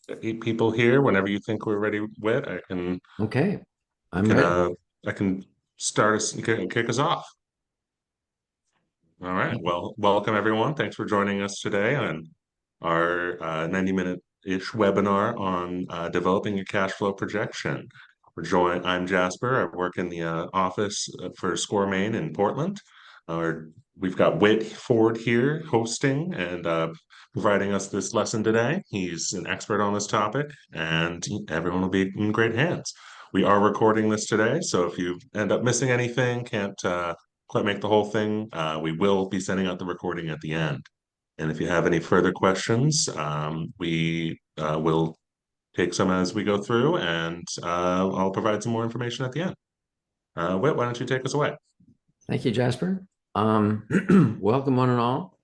Eight people here. Whenever you think we're ready, Whit, Okay, I I'm can ready. I can start us kick us off. All right. Well, welcome everyone. Thanks for joining us today on our 90-minute-ish webinar on developing a cash flow projection. I'm Jasper. I work in the office for Score Main in Portland. We've got Whit Ford here hosting and providing us this lesson today. He's an expert on this topic, and everyone will be in great hands. We are recording this today, so if you end up missing anything, can't quite make the whole thing, we will be sending out the recording at the end. And if you have any further questions, we will take some as we go through, and I'll provide some more information at the end. Whit, why don't you take us away? Thank you, Jasper. Welcome one and all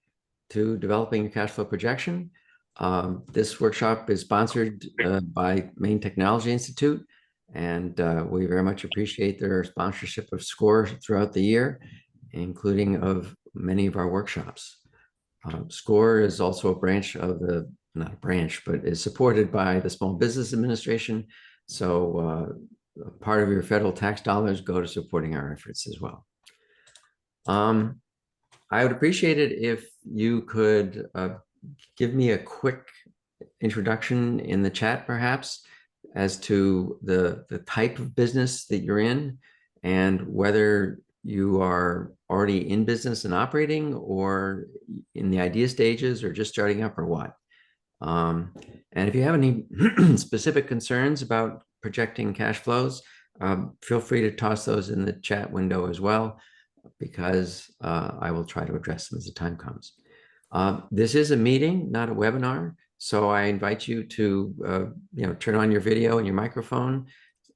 to Developing a Cash Flow Projection. This workshop is sponsored by Maine Technology Institute, and we very much appreciate their sponsorship of SCORE throughout the year, including of many of our workshops. SCORE is also a branch of not a branch, but is supported by the Small Business Administration. So part of your federal tax dollars go to supporting our efforts as well. I would appreciate it if you could give me a quick introduction in the chat, perhaps, as to the type of business that you're in and whether you are already in business and operating or in the idea stages or just starting up or what. And if you have any specific concerns about projecting cash flows, feel free to toss those in the chat window as well, because I will try to address them as the time comes. This is a meeting, not a webinar, so I invite you to turn on your video and your microphone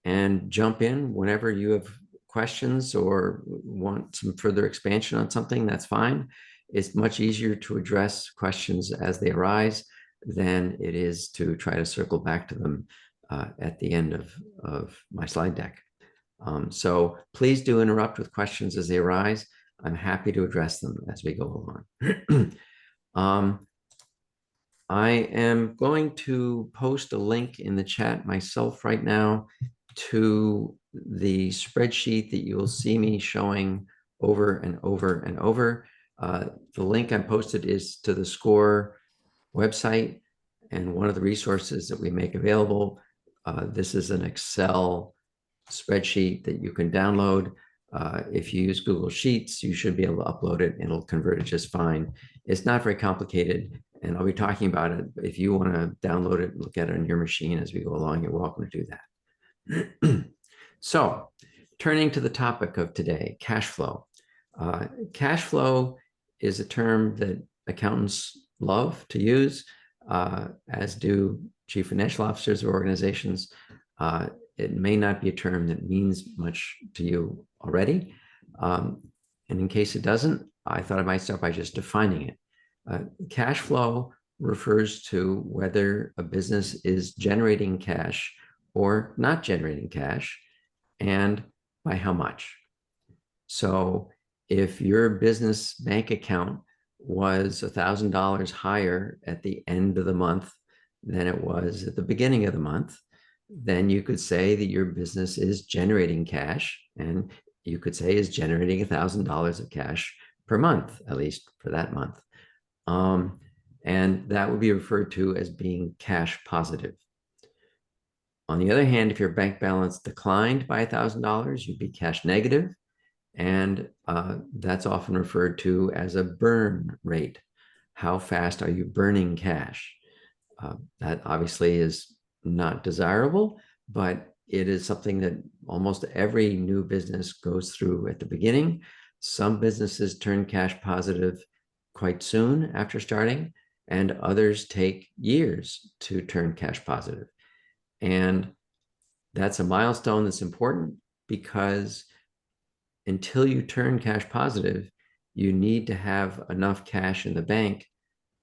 and jump in whenever you have questions or want some further expansion on something. That's fine. It's much easier to address questions as they arise than it is to try to circle back to them at the end of my slide deck. So please do interrupt with questions as they arise. I'm happy to address them as we go along. I am going to post a link in the chat myself right now to the spreadsheet that you will see me showing over and over and over. The link I posted is to the SCORE website and one of the resources that we make available. This is an Excel spreadsheet that you can download. If you use Google Sheets, you should be able to upload it and it'll convert it just fine. It's not very complicated, and I'll be talking about it. If you want to download it, look at it on your machine as we go along, you're welcome to do that. So, turning to the topic of today, cash flow. Cash flow is a term that accountants love to use, as do chief financial officers of organizations. It may not be a term that means much to you already. And in case it doesn't, I thought I might start by just defining it. Cash flow refers to whether a business is generating cash or not generating cash, and by how much. So if your business bank account was $1,000 higher at the end of the month than it was at the beginning of the month, then you could say that your business is generating cash, and you could say is generating $1,000 of cash per month, at least for that month. And that would be referred to as being cash positive. On the other hand, if your bank balance declined by $1,000, you'd be cash negative, and that's often referred to as a burn rate. How fast are you burning cash? That obviously is not desirable, but it is something that almost every new business goes through at the beginning. Some businesses turn cash positive quite soon after starting, and others take years to turn cash positive. And that's a milestone that's important because until you turn cash positive, you need to have enough cash in the bank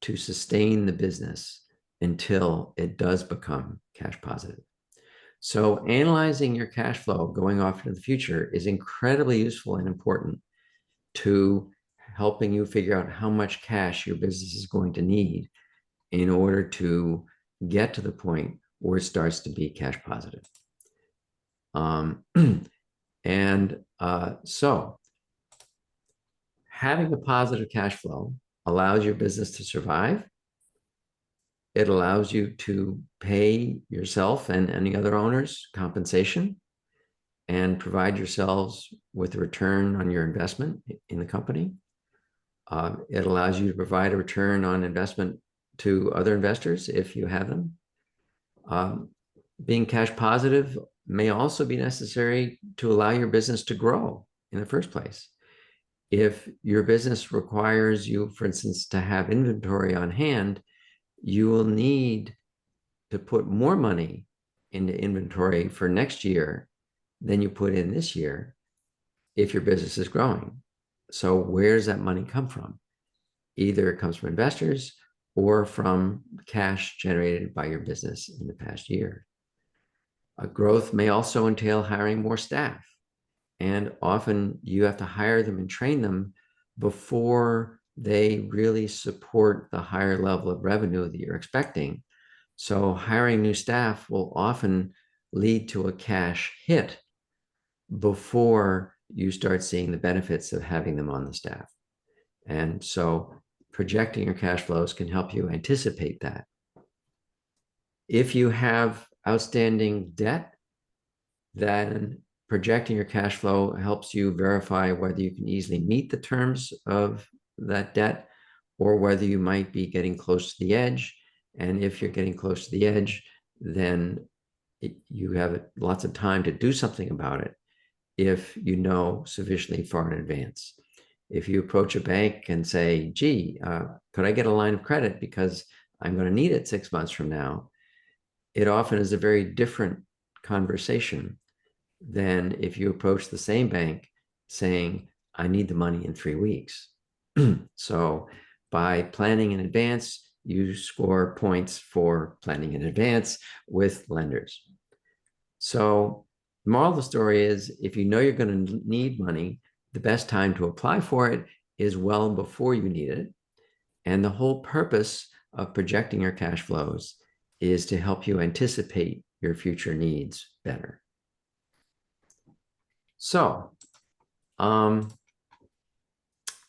to sustain the business until it does become cash positive. So analyzing your cash flow going off into the future is incredibly useful and important to helping you figure out how much cash your business is going to need in order to get to the point where it starts to be cash positive. So having a positive cash flow allows your business to survive. It allows you to pay yourself and any other owners compensation and provide yourselves with a return on your investment in the company. It allows you to provide a return on investment to other investors if you have them. Being cash positive may also be necessary to allow your business to grow in the first place. If your business requires you, for instance, to have inventory on hand, you will need to put more money into inventory for next year than you put in this year if your business is growing. So where does that money come from? Either it comes from investors or from cash generated by your business in the past year. Growth may also entail hiring more staff. And often you have to hire them and train them before they really support the higher level of revenue that you're expecting. So hiring new staff will often lead to a cash hit before you start seeing the benefits of having them on the staff. And so projecting your cash flows can help you anticipate that. If you have outstanding debt, then projecting your cash flow helps you verify whether you can easily meet the terms of that debt or whether you might be getting close to the edge. And if you're getting close to the edge, then you have lots of time to do something about it if you know sufficiently far in advance. If you approach a bank and say, gee, could I get a line of credit because I'm going to need it 6 months from now? It often is a very different conversation than if you approach the same bank saying, I need the money in 3 weeks. So by planning in advance, you score points for planning in advance with lenders. So the moral of the story is, if you know you're going to need money, the best time to apply for it is well before you need it. And the whole purpose of projecting your cash flows is to help you anticipate your future needs better. So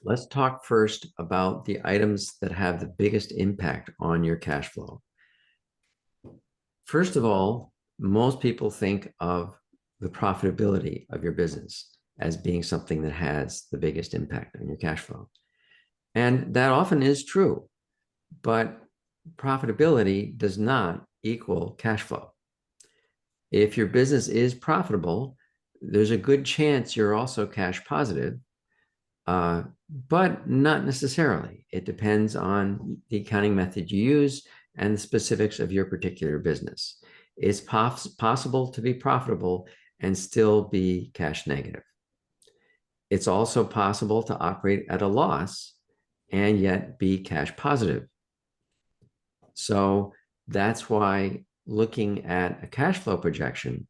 let's talk first about the items that have the biggest impact on your cash flow. First of all, most people think of the profitability of your business as being something that has the biggest impact on your cash flow. And that often is true, but profitability does not equal cash flow. If your business is profitable, there's a good chance you're also cash positive, but not necessarily. It depends on the accounting method you use and the specifics of your particular business. It's possible to be profitable and still be cash negative. It's also possible to operate at a loss and yet be cash positive. So that's why looking at a cash flow projection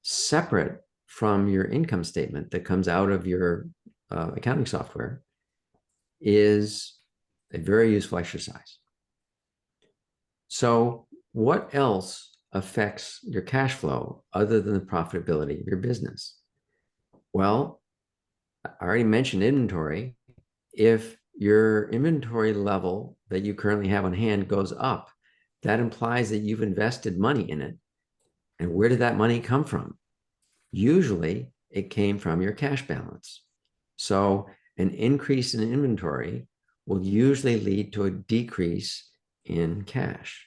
separate from your income statement that comes out of your accounting software is a very useful exercise. So what else affects your cash flow other than the profitability of your business? Well, I already mentioned inventory. If your inventory level that you currently have on hand goes up, that implies that you've invested money in it. And where did that money come from? Usually it came from your cash balance. So an increase in inventory will usually lead to a decrease in cash.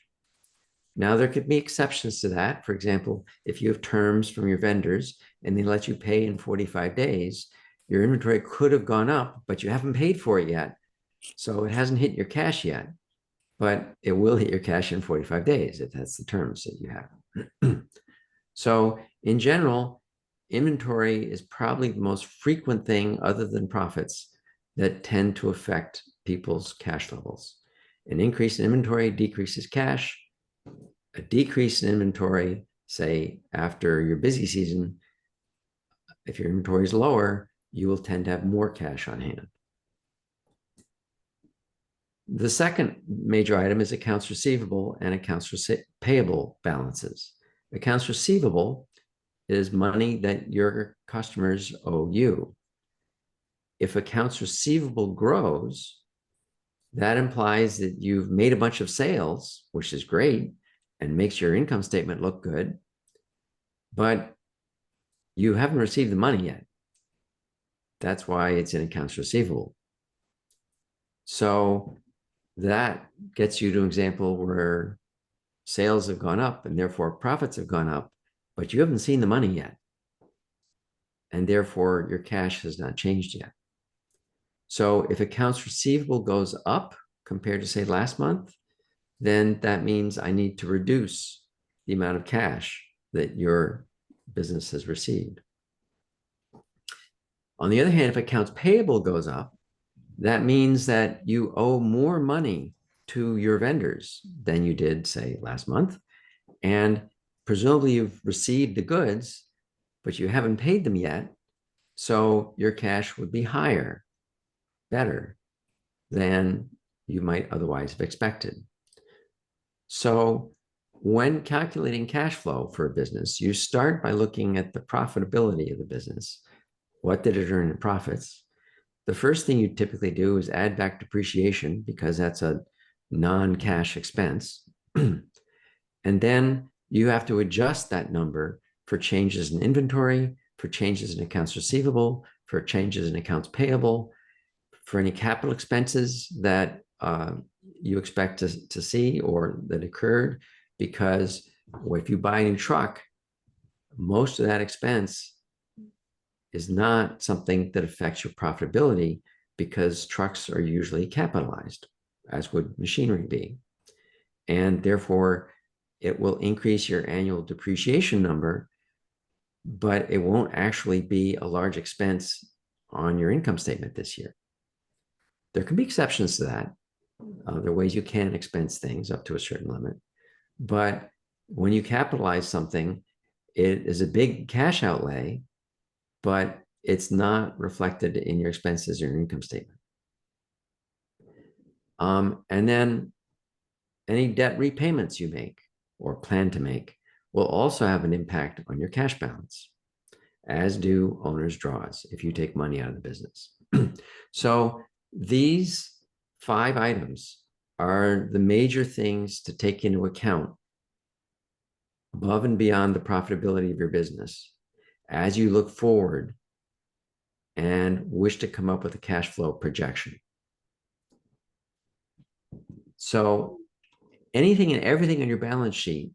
Now, there could be exceptions to that. For example, if you have terms from your vendors and they let you pay in 45 days, your inventory could have gone up, but you haven't paid for it yet. So it hasn't hit your cash yet, but it will hit your cash in 45 days if that's the terms that you have. So in general, inventory is probably the most frequent thing other than profits that tend to affect people's cash levels. An increase in inventory decreases cash. A decrease in inventory, say after your busy season, if your inventory is lower, you will tend to have more cash on hand. The second major item is accounts receivable and accounts payable balances. Accounts receivable is money that your customers owe you. If accounts receivable grows, that implies that you've made a bunch of sales, which is great and makes your income statement look good, but you haven't received the money yet. That's why it's in accounts receivable. So that gets you to an example where sales have gone up and therefore profits have gone up, but you haven't seen the money yet. And therefore your cash has not changed yet. So if accounts receivable goes up compared to say last month, then that means I need to reduce the amount of cash that your business has received. On the other hand, if accounts payable goes up, that means that you owe more money to your vendors than you did, say, last month. And presumably you've received the goods, but you haven't paid them yet. So your cash would be higher, better than you might otherwise have expected. So when calculating cash flow for a business, you start by looking at the profitability of the business. What did it earn in profits? The first thing you typically do is add back depreciation because that's a non-cash expense. And then you have to adjust that number for changes in inventory, for changes in accounts receivable, for changes in accounts payable, for any capital expenses that you expect to see or that occurred. Because if you buy a new truck, most of that expense is not something that affects your profitability because trucks are usually capitalized, as would machinery be. And therefore, it will increase your annual depreciation number, but it won't actually be a large expense on your income statement this year. There can be exceptions to that. There are ways you can expense things up to a certain limit. But when you capitalize something, it is a big cash outlay, but it's not reflected in your expenses or your income statement. And then any debt repayments you make or plan to make will also have an impact on your cash balance, as do owner's draws if you take money out of the business. So these 5 items are the major things to take into account above and beyond the profitability of your business as you look forward and wish to come up with a cash flow projection. So anything and everything on your balance sheet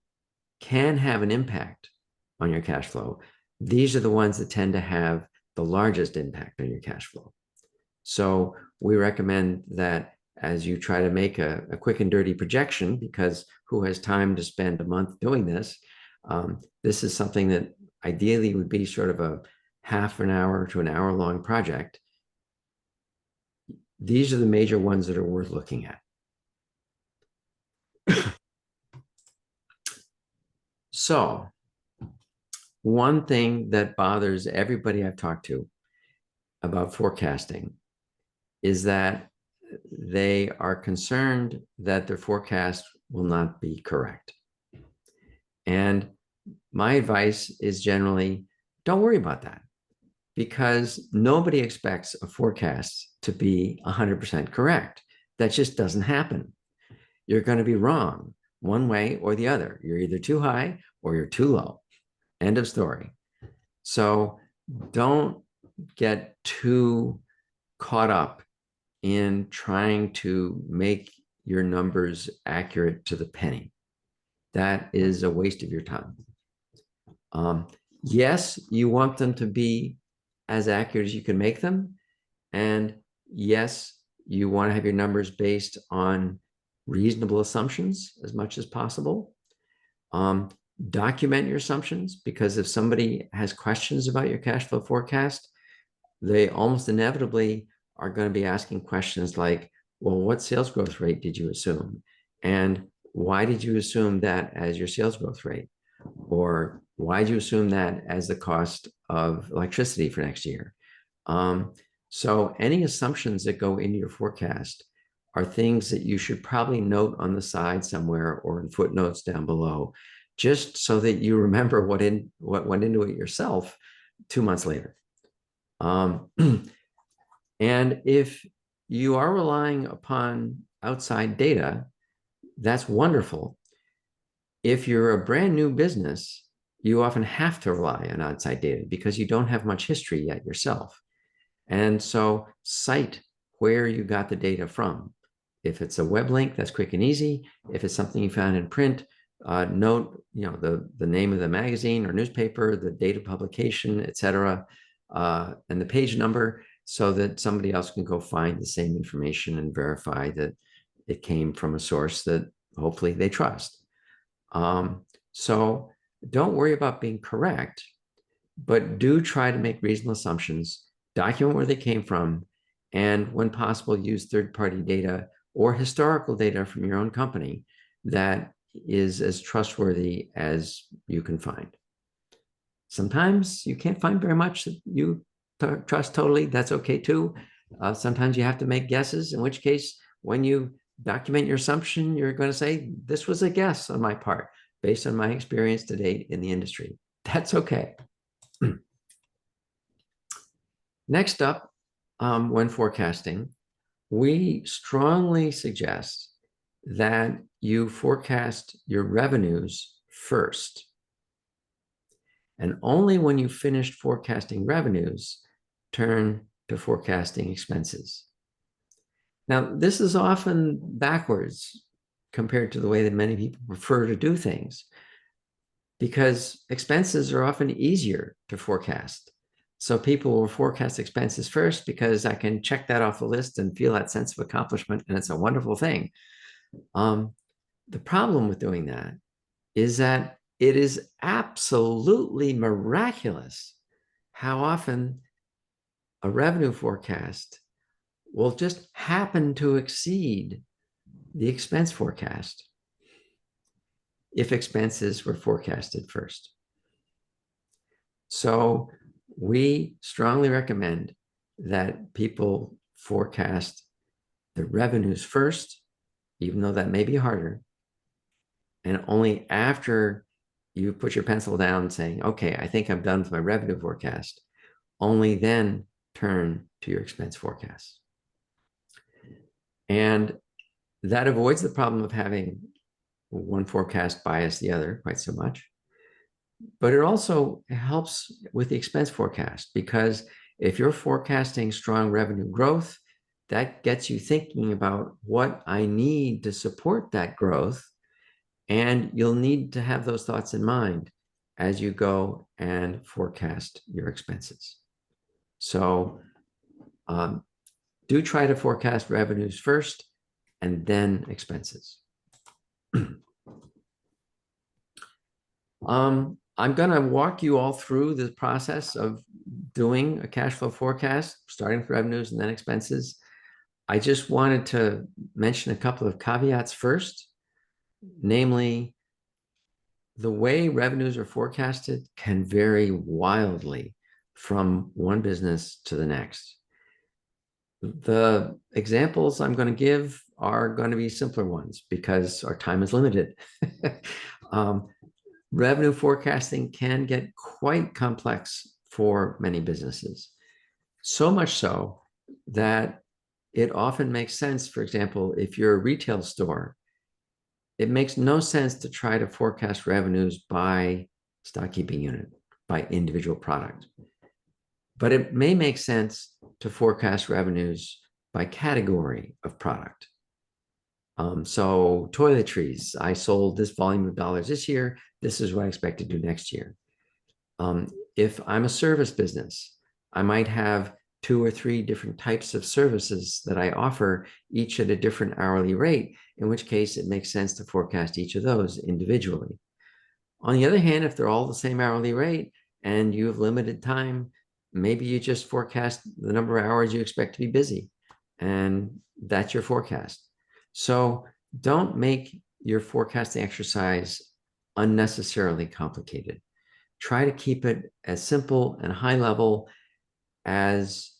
can have an impact on your cash flow. These are the ones that tend to have the largest impact on your cash flow. So we recommend that as you try to make a quick and dirty projection, because who has time to spend a month doing this? This is something that ideally would be sort of a half an hour to an hour long project. These are the major ones that are worth looking at. So one thing that bothers everybody I've talked to about forecasting is that they are concerned that their forecast will not be correct. And my advice is generally, don't worry about that, because nobody expects a forecast to be 100% correct. That just doesn't happen. You're going to be wrong one way or the other. You're either too high or you're too low. End of story. So don't get too caught up in trying to make your numbers accurate to the penny. That is a waste of your time. Yes, you want them to be as accurate as you can make them. And yes, you want to have your numbers based on reasonable assumptions as much as possible. Document your assumptions, because if somebody has questions about your cash flow forecast, they almost inevitably are going to be asking questions like, well, what sales growth rate did you assume? And why did you assume that as your sales growth rate? Or why did you assume that as the cost of electricity for next year? So any assumptions that go into your forecast are things that you should probably note on the side somewhere or in footnotes down below, just so that you remember what went into it yourself 2 months later. And if you are relying upon outside data, that's wonderful. If you're a brand new business, you often have to rely on outside data because you don't have much history yet yourself. And so cite where you got the data from. If it's a web link, that's quick and easy. If it's something you found in print, note the name of the magazine or newspaper, the date of publication, etc., and the page number, so that somebody else can go find the same information and verify that it came from a source that hopefully they trust. So don't worry about being correct, but do try to make reasonable assumptions, document where they came from, and when possible, use third-party data or historical data from your own company that is as trustworthy as you can find. Sometimes you can't find very much that you trust totally. That's okay too. Sometimes you have to make guesses, in which case, when you document your assumption, you're going to say, this was a guess on my part based on my experience to date in the industry. That's okay. Next up, when forecasting, we strongly suggest that you forecast your revenues first. And only when you finished forecasting revenues, turn to forecasting expenses. Now, this is often backwards compared to the way that many people prefer to do things, because expenses are often easier to forecast. So people will forecast expenses first because I can check that off the list and feel that sense of accomplishment, and it's a wonderful thing. The problem with doing that is that it is absolutely miraculous how often a revenue forecast will just happen to exceed the expense forecast if expenses were forecasted first. So we strongly recommend that people forecast the revenues first, even though that may be harder, and only after you put your pencil down saying, okay, I think I'm done with my revenue forecast, only then turn to your expense forecast. And that avoids the problem of having one forecast bias the other quite so much. But it also helps with the expense forecast, because if you're forecasting strong revenue growth, that gets you thinking about what I need to support that growth. And you'll need to have those thoughts in mind as you go and forecast your expenses. So do try to forecast revenues first and then expenses. I'm going to walk you all through the process of doing a cash flow forecast, starting with revenues and then expenses. I just wanted to mention a couple of caveats first, namely, the way revenues are forecasted can vary wildly from one business to the next. The examples I'm going to give are going to be simpler ones because our time is limited. Revenue forecasting can get quite complex for many businesses, so much so that it often makes sense. For example, if you're a retail store, it makes no sense to try to forecast revenues by stock keeping unit, by individual product. But it may make sense to forecast revenues by category of product. So toiletries, I sold this volume of dollars this year. This is what I expect to do next year. If I'm a service business, I might have 2 or 3 different types of services that I offer, each at a different hourly rate, in which case it makes sense to forecast each of those individually. On the other hand, if they're all the same hourly rate and you have limited time, maybe you just forecast the number of hours you expect to be busy, and that's your forecast. So don't make your forecasting exercise unnecessarily complicated. Try to keep it as simple and high level as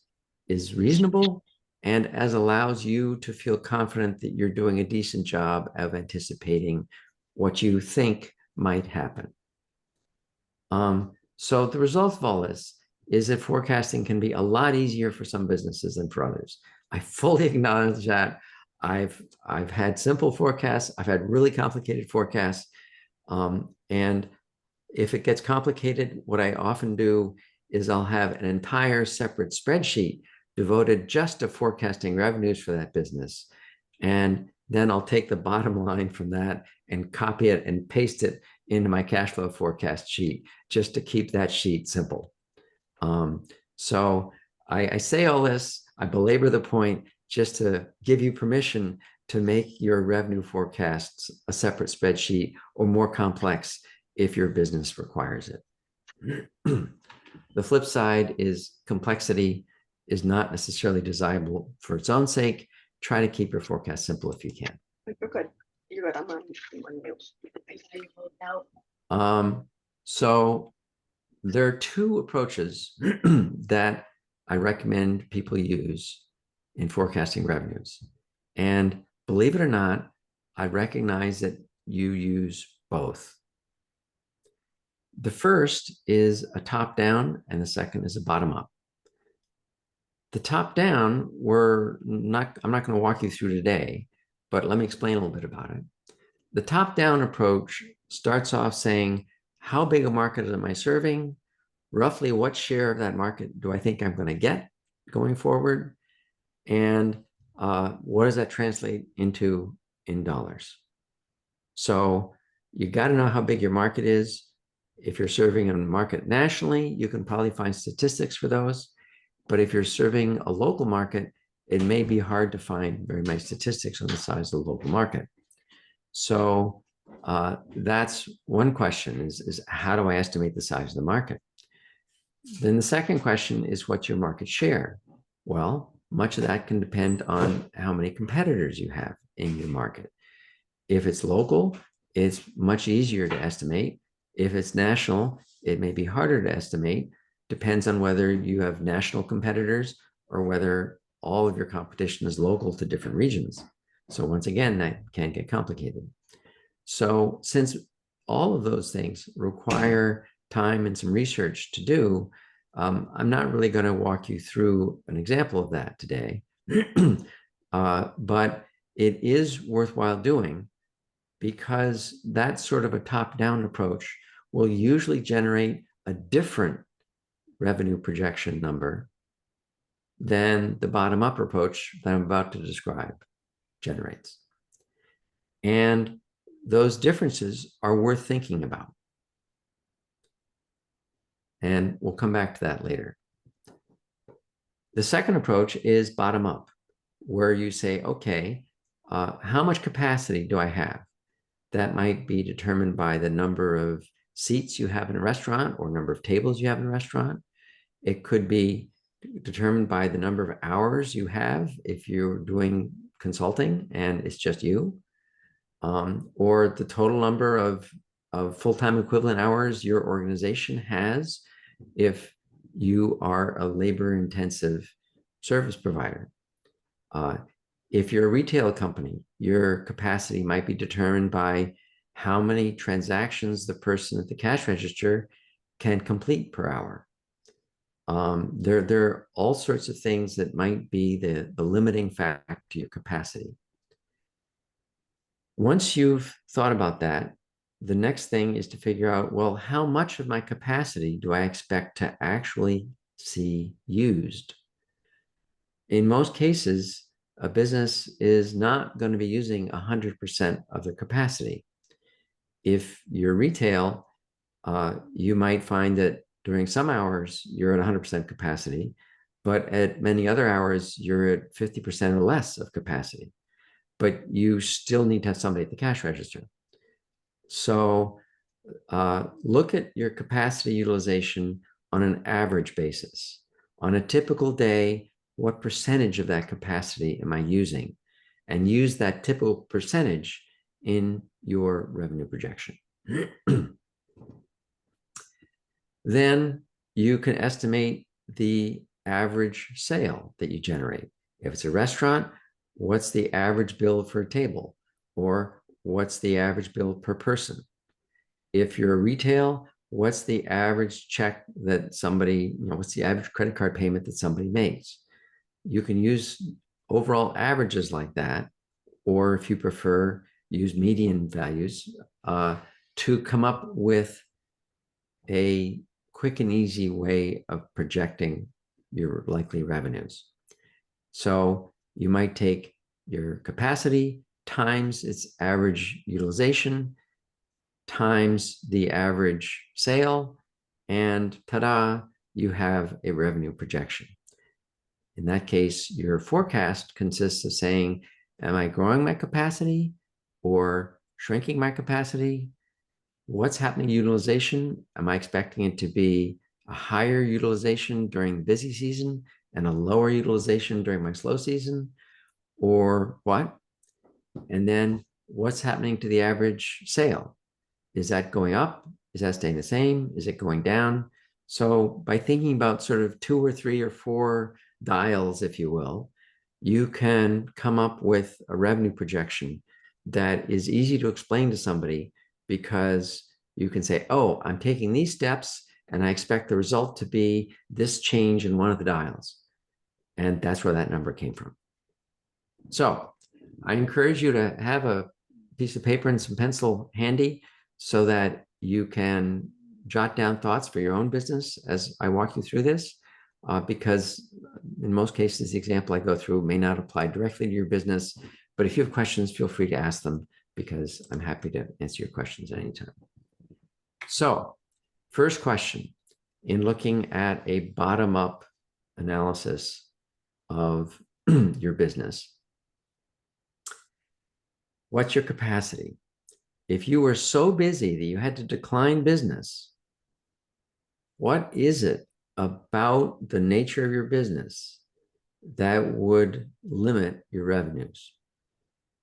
is reasonable and as allows you to feel confident that you're doing a decent job of anticipating what you think might happen. So the result of all this is that forecasting can be a lot easier for some businesses than for others. I fully acknowledge that. I've had simple forecasts. I've had really complicated forecasts. And if it gets complicated, what I often do is I'll have an entire separate spreadsheet devoted just to forecasting revenues for that business. And then I'll take the bottom line from that and copy it and paste it into my cash flow forecast sheet just to keep that sheet simple. So I say all this, I belabor the point just to give you permission to make your revenue forecasts a separate spreadsheet or more complex if your business requires it. The flip side is complexity is not necessarily desirable for its own sake. Try to keep your forecast simple if you can. You're good. You're good. I'm on mute. So there are two approaches that I recommend people use in forecasting revenues. And believe it or not, I recognize that you use both. The first is a top-down and the second is a bottom-up. The top-down, I'm not going to walk you through today, but let me explain a little bit about it. The top-down approach starts off saying, how big a market am I serving? Roughly what share of that market do I think I'm going to get going forward? And what does that translate into in dollars? So you got to know how big your market is. If you're serving a market nationally, you can probably find statistics for those. But if you're serving a local market, it may be hard to find very many statistics on the size of the local market. So that's one question is how do I estimate the size of the market? Then the second question is what's your market share? Well, much of that can depend on how many competitors you have in your market. If it's local, it's much easier to estimate. If it's national, it may be harder to estimate. Depends on whether you have national competitors or whether all of your competition is local to different regions. So once again, that can get complicated. So since all of those things require time and some research to do, I'm not really going to walk you through an example of that today, but it is worthwhile doing because that sort of a top-down approach will usually generate a different revenue projection number than the bottom-up approach that I'm about to describe generates. And those differences are worth thinking about. And we'll come back to that later. The second approach is bottom-up, where you say, okay, how much capacity do I have? That might be determined by the number of seats you have in a restaurant or number of tables you have in a restaurant. It could be determined by the number of hours you have if you're doing consulting and it's just you, or the total number of full-time equivalent hours your organization has if you are a labor-intensive service provider. If you're a retail company, your capacity might be determined by how many transactions the person at the cash register can complete per hour. There are all sorts of things that might be the limiting factor to your capacity. Once you've thought about that, the next thing is to figure out, well, how much of my capacity do I expect to actually see used? In most cases, a business is not going to be using 100% of their capacity. If you're retail, you might find that during some hours, you're at 100% capacity, but at many other hours, you're at 50% or less of capacity. But you still need to have somebody at the cash register. So look at your capacity utilization on an average basis. On a typical day, what percentage of that capacity am I using? And use that typical percentage in your revenue projection. Then you can estimate the average sale that you generate. If it's a restaurant, what's the average bill for a table? Or what's the average bill per person? If you're a retail, what's the average check that somebody, what's the average credit card payment that somebody makes? You can use overall averages like that, or if you prefer, use median values to come up with a quick and easy way of projecting your likely revenues. So you might take your capacity times its average utilization times the average sale, and ta-da, you have a revenue projection. In that case, your forecast consists of saying, am I growing my capacity or shrinking my capacity? What's happening to utilization? Am I expecting it to be a higher utilization during busy season and a lower utilization during my slow season? Or what? And then what's happening to the average sale? Is that going up? Is that staying the same? Is it going down? So by thinking about sort of 2 or 3 or 4 dials, if you will, you can come up with a revenue projection that is easy to explain to somebody, because you can say, oh, I'm taking these steps and I expect the result to be this change in one of the dials. And that's where that number came from. So I encourage you to have a piece of paper and some pencil handy so that you can jot down thoughts for your own business as I walk you through this, because in most cases, the example I go through may not apply directly to your business, but if you have questions, feel free to ask them, because I'm happy to answer your questions at any time. So first question, in looking at a bottom-up analysis of your business, what's your capacity? If you were so busy that you had to decline business, what is it about the nature of your business that would limit your revenues?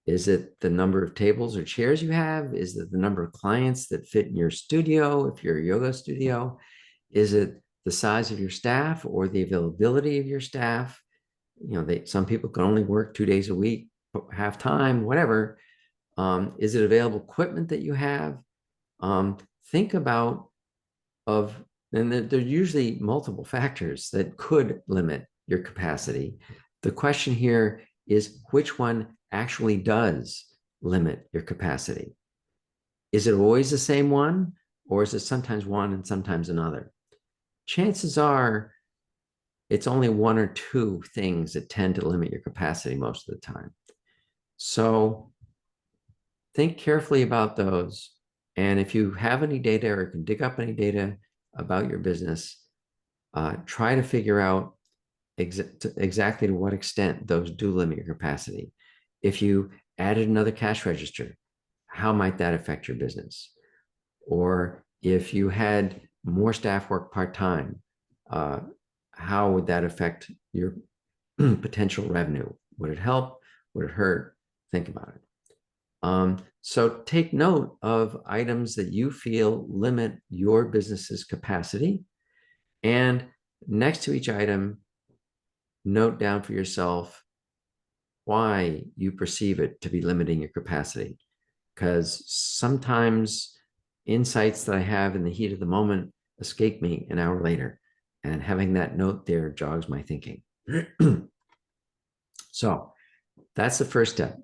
Is it the number of tables or chairs you have? Is it the number of clients that fit in your studio if you're a yoga studio? Is it the size of your staff or the availability of your staff? Some people can only work 2 days a week, half time, whatever. Is it available equipment that you have? Think about and there are usually multiple factors that could limit your capacity. The question here is, which one actually does limit your capacity? Is it always the same one, or is it sometimes one and sometimes another? Chances are it's only 1 or 2 things that tend to limit your capacity most of the time. So think carefully about those. And if you have any data or can dig up any data about your business, try to figure out exactly to what extent those do limit your capacity. If you added another cash register, how might that affect your business? Or if you had more staff work part-time, how would that affect your potential revenue? Would it help? Would it hurt? Think about it. So take note of items that you feel limit your business's capacity. And next to each item, note down for yourself why you perceive it to be limiting your capacity. Because sometimes insights that I have in the heat of the moment escape me an hour later. And having that note there jogs my thinking. So that's the first step.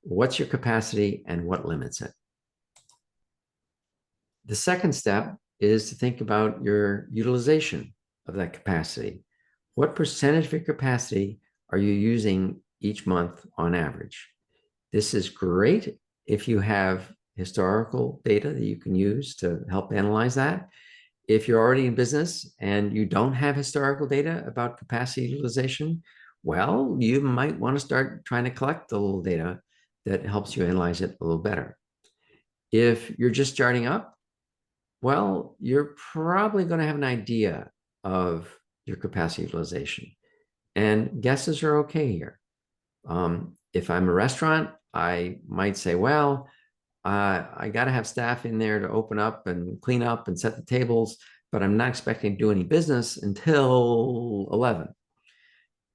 What's your capacity and what limits it? The second step is to think about your utilization of that capacity. What percentage of your capacity are you using each month on average? This is great if you have historical data that you can use to help analyze that. If you're already in business and you don't have historical data about capacity utilization, well, you might want to start trying to collect the little data that helps you analyze it a little better. If you're just starting up, well, you're probably going to have an idea of your capacity utilization, and guesses are okay here. If I'm a restaurant, I might say, well, I got to have staff in there to open up and clean up and set the tables, but I'm not expecting to do any business until 11.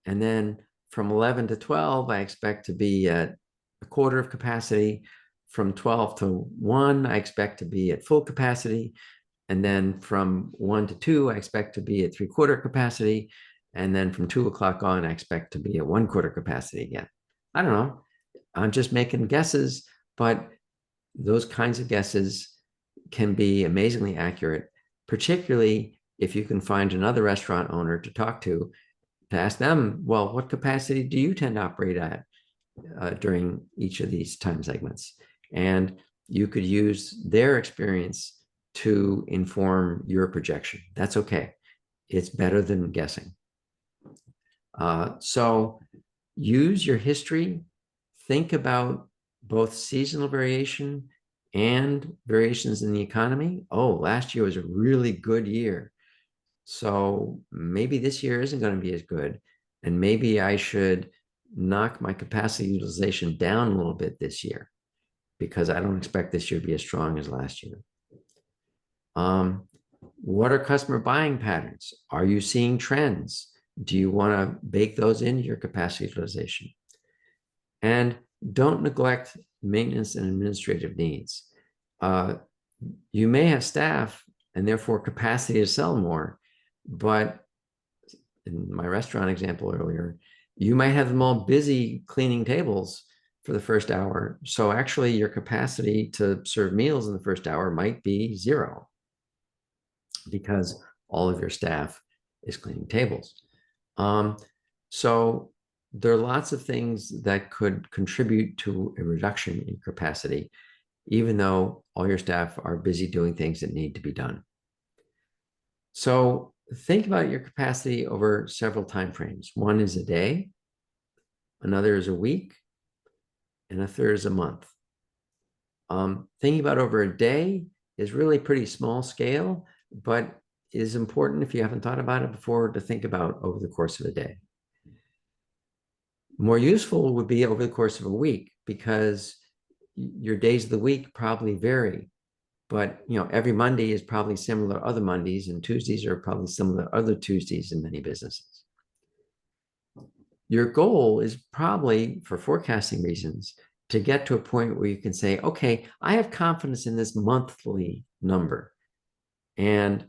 And then From 11 to 12, I expect to be at a quarter of capacity. From 12 to 1, I expect to be at full capacity. And then from 1 to 2, I expect to be at 3/4 capacity. And then from 2 o'clock on, I expect to be at 1/4 capacity again. I don't know. I'm just making guesses, but those kinds of guesses can be amazingly accurate, particularly if you can find another restaurant owner to talk to ask them, well, what capacity do you tend to operate at during each of these time segments? And you could use their experience to inform your projection. That's okay. It's better than guessing. So use your history. Think about both seasonal variation and variations in the economy. Oh, last year was a really good year. So maybe this year isn't going to be as good. And maybe I should knock my capacity utilization down a little bit this year because I don't expect this year to be as strong as last year. What are customer buying patterns? Are you seeing trends? Do you want to bake those into your capacity utilization? And don't neglect maintenance and administrative needs. You may have staff and therefore capacity to sell more, but in my restaurant example earlier, you might have them all busy cleaning tables for the first hour. So actually your capacity to serve meals in the first hour might be 0 because all of your staff is cleaning tables. So there are lots of things that could contribute to a reduction in capacity, even though all your staff are busy doing things that need to be done. So think about your capacity over several time frames. One is a day, another is a week, and a third is a month. Thinking about over a day is really pretty small scale, but is important if you haven't thought about it before to think about over the course of a day. More useful would be over the course of a week because your days of the week probably vary. But every Monday is probably similar to other Mondays, and Tuesdays are probably similar to other Tuesdays in many businesses. Your goal is probably, for forecasting reasons, to get to a point where you can say, okay, I have confidence in this monthly number. And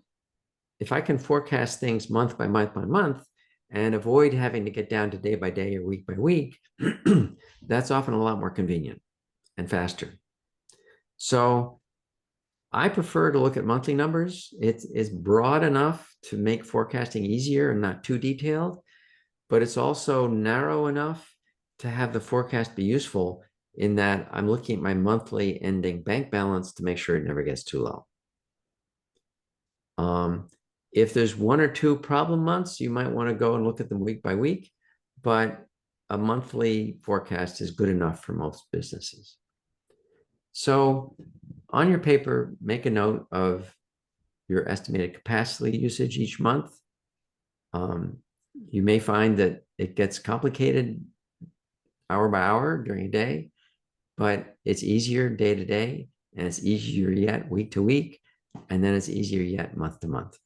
if I can forecast things month by month by month and avoid having to get down to day by day or week by week, that's often a lot more convenient and faster. So I prefer to look at monthly numbers. It's broad enough to make forecasting easier and not too detailed, but it's also narrow enough to have the forecast be useful in that I'm looking at my monthly ending bank balance to make sure it never gets too low. If there's 1 or 2 problem months, you might want to go and look at them week by week, but a monthly forecast is good enough for most businesses. So on your paper, make a note of your estimated capacity usage each month. You may find that it gets complicated hour by hour during a day, but it's easier day to day, and it's easier yet week to week, and then it's easier yet month to month,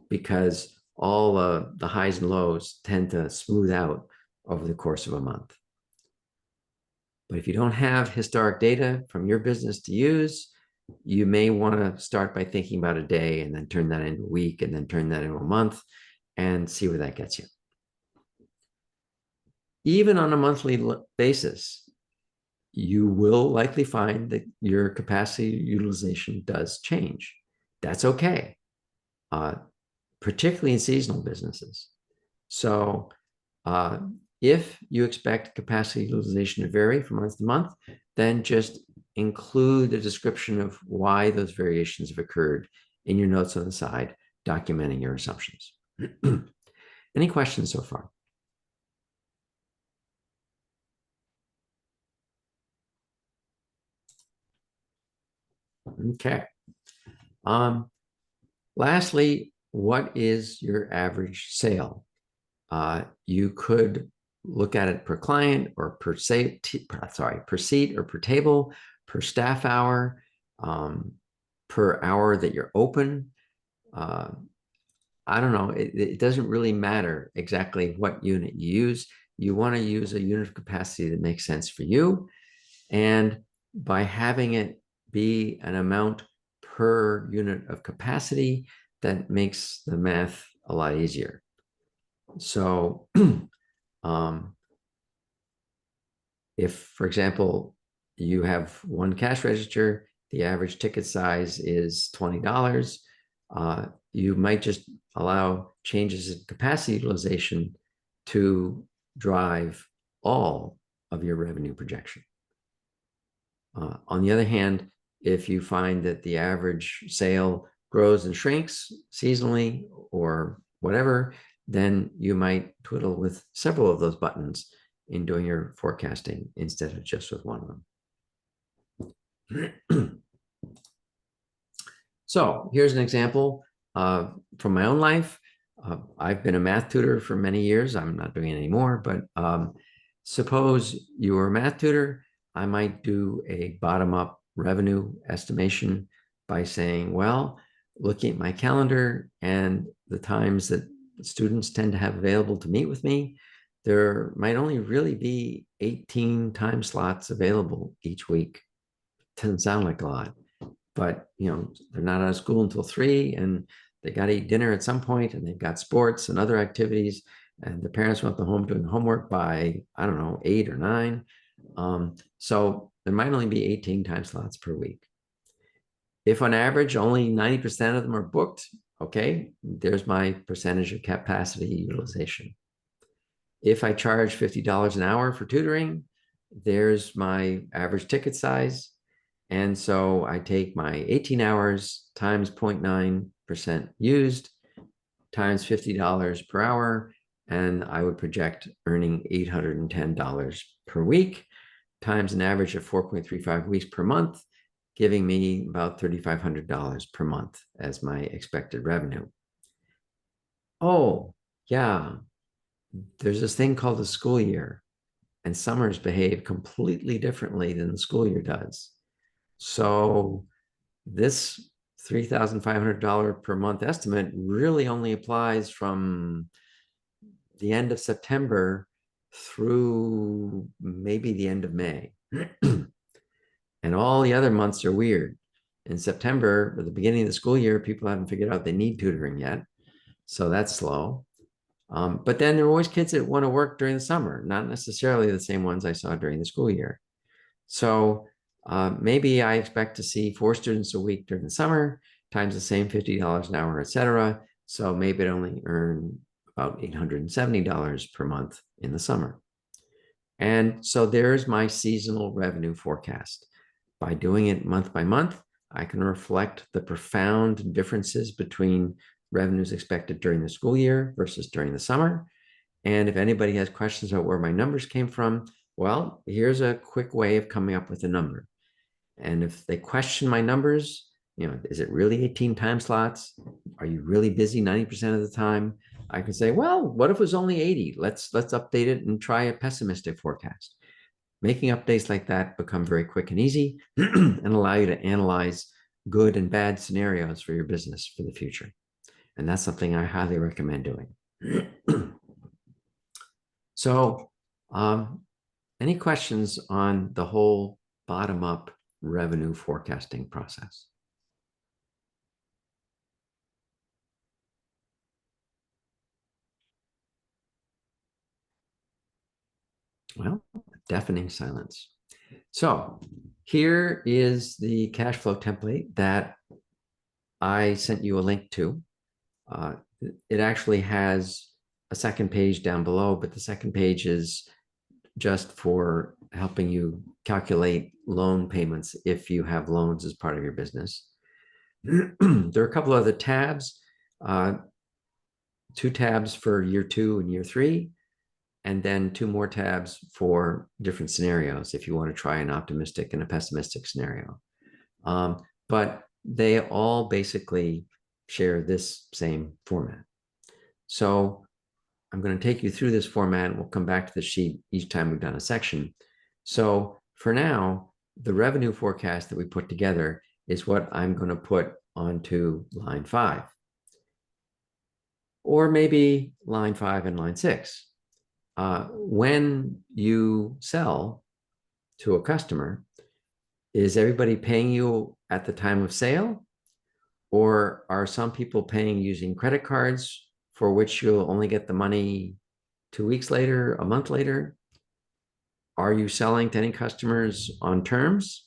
because all the highs and lows tend to smooth out over the course of a month. But if you don't have historic data from your business to use, you may want to start by thinking about a day and then turn that into a week and then turn that into a month and see where that gets you. Even on a monthly basis, you will likely find that your capacity utilization does change. That's okay, particularly in seasonal businesses. So if you expect capacity utilization to vary from month to month, then just include a description of why those variations have occurred in your notes on the side, documenting your assumptions. Any questions so far? Okay. Lastly, what is your average sale? You could look at it per client or per seat or per table, per staff hour, per hour that you're open. I don't know. It doesn't really matter exactly what unit you use. you want to use a unit of capacity that makes sense for you. And by having it be an amount per unit of capacity, that makes the math a lot easier. So if, for example, you have one cash register, the average ticket size is $20, you might just allow changes in capacity utilization to drive all of your revenue projection. On the other hand, if you find that the average sale grows and shrinks seasonally or whatever, then you might twiddle with several of those buttons in doing your forecasting instead of just with one of them. So here's an example from my own life. I've been a math tutor for many years. I'm not doing it anymore, but suppose you were a math tutor. I might do a bottom-up revenue estimation by saying, well, looking at my calendar and the times that students tend to have available to meet with me, there might only really be 18 time slots available each week. Doesn't sound like a lot, but they're not out of school until 3, and they got to eat dinner at some point, and they've got sports and other activities, and the parents want them home doing homework by, I don't know, 8 or 9. So there might only be 18 time slots per week. If on average only 90% of them are booked, okay, there's my percentage of capacity utilization. If I charge $50 an hour for tutoring, there's my average ticket size. And so I take my 18 hours times 0.9% used times $50 per hour, and I would project earning $810 per week times an average of 4.35 weeks per month, giving me about $3,500 per month as my expected revenue. Oh, yeah, there's this thing called the school year, and summers behave completely differently than the school year does. So this $3,500 per month estimate really only applies from the end of September through maybe the end of May. And all the other months are weird. In September, at the beginning of the school year, people haven't figured out they need tutoring yet. So that's slow. But then there are always kids that want to work during the summer, not necessarily the same ones I saw during the school year. So maybe I expect to see 4 students a week during the summer, times the same $50 an hour, et cetera. So maybe I'd only earn about $870 per month in the summer. And so there's my seasonal revenue forecast. By doing it month by month, I can reflect the profound differences between revenues expected during the school year versus during the summer. And if anybody has questions about where my numbers came from, well, here's a quick way of coming up with a number. And if they question my numbers, is it really 18 time slots? Are you really busy 90% of the time? I can say, well, what if it was only 80? Let's update it and try a pessimistic forecast. Making updates like that become very quick and easy and allow you to analyze good and bad scenarios for your business for the future. And that's something I highly recommend doing. So any questions on the whole bottom-up revenue forecasting process? Well, deafening silence. So here is the cash flow template that I sent you a link to. It actually has a second page down below, but the second page is just for helping you calculate loan payments if you have loans as part of your business. There are a couple other tabs, 2 tabs for year 2 and year 3, and then 2 more tabs for different scenarios if you want to try an optimistic and a pessimistic scenario. But they all basically share this same format. So I'm going to take you through this format, and we'll come back to the sheet each time we've done a section. So for now, the revenue forecast that we put together is what I'm going to put onto line 5, or maybe line 5 and line 6. when you sell to a customer, is everybody paying you at the time of sale? Or are some people paying using credit cards for which you'll only get the money 2 weeks later, a month later? Are you selling to any customers on terms?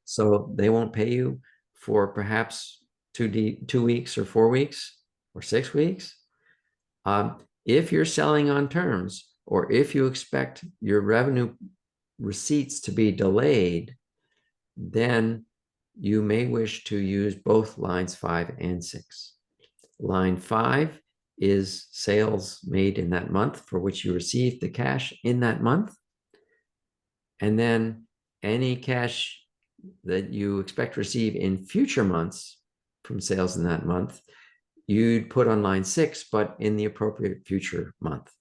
So they won't pay you for perhaps 2 weeks or 4 weeks or 6 weeks. If you're selling on terms, or if you expect your revenue receipts to be delayed, then you may wish to use both lines 5 and 6. Line 5 is sales made in that month for which you received the cash in that month. And then any cash that you expect to receive in future months from sales in that month, you'd put on line 6, but in the appropriate future month.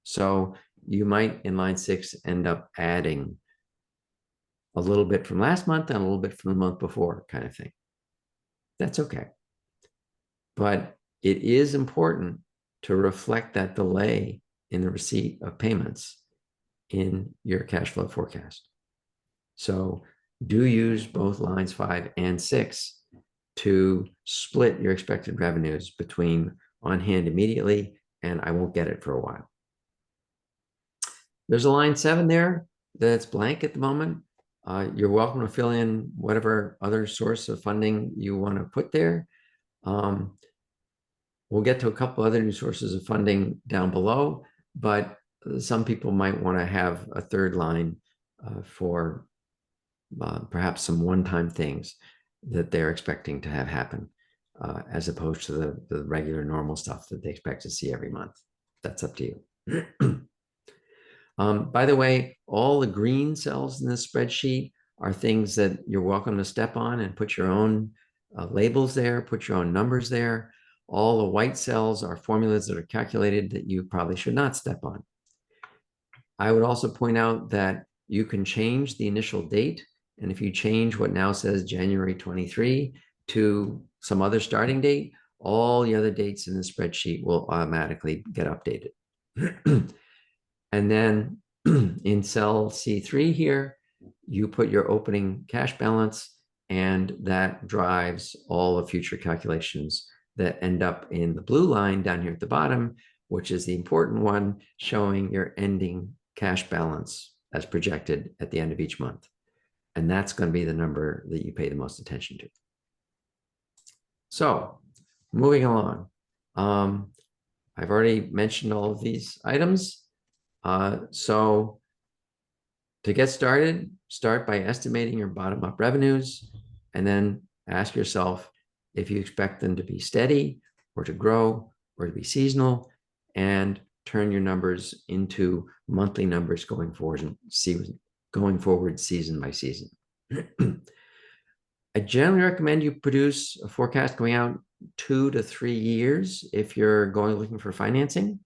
So you might in line 6 end up adding a little bit from last month and a little bit from the month before, kind of thing. That's okay. But it is important to reflect that delay in the receipt of payments in your cash flow forecast. So do use both lines 5 and 6 to split your expected revenues between on hand immediately and I won't get it for a while. There's a line 7 there that's blank at the moment. You're welcome to fill in whatever other source of funding you want to put there. We'll get to a couple other new sources of funding down below, but some people might want to have a third line for perhaps some one-time things that they're expecting to have happen, as opposed to the regular normal stuff that they expect to see every month. That's up to you. By the way, all the green cells in this spreadsheet are things that you're welcome to step on and put your own labels there, put your own numbers there. All the white cells are formulas that are calculated that you probably should not step on. I would also point out that you can change the initial date. And if you change what now says January 23 to some other starting date, all the other dates in the spreadsheet will automatically get updated. And then in cell C3 here, you put your opening cash balance, and that drives all the future calculations that end up in the blue line down here at the bottom, which is the important one, showing your ending cash balance as projected at the end of each month. And that's going to be the number that you pay the most attention to. So moving along, I've already mentioned all of these items. So to get started, start by estimating your bottom-up revenues, and then ask yourself if you expect them to be steady or to grow or to be seasonal, and turn your numbers into monthly numbers going forward season by season. I generally recommend you produce a forecast going out 2 to 3 years if you're looking for financing.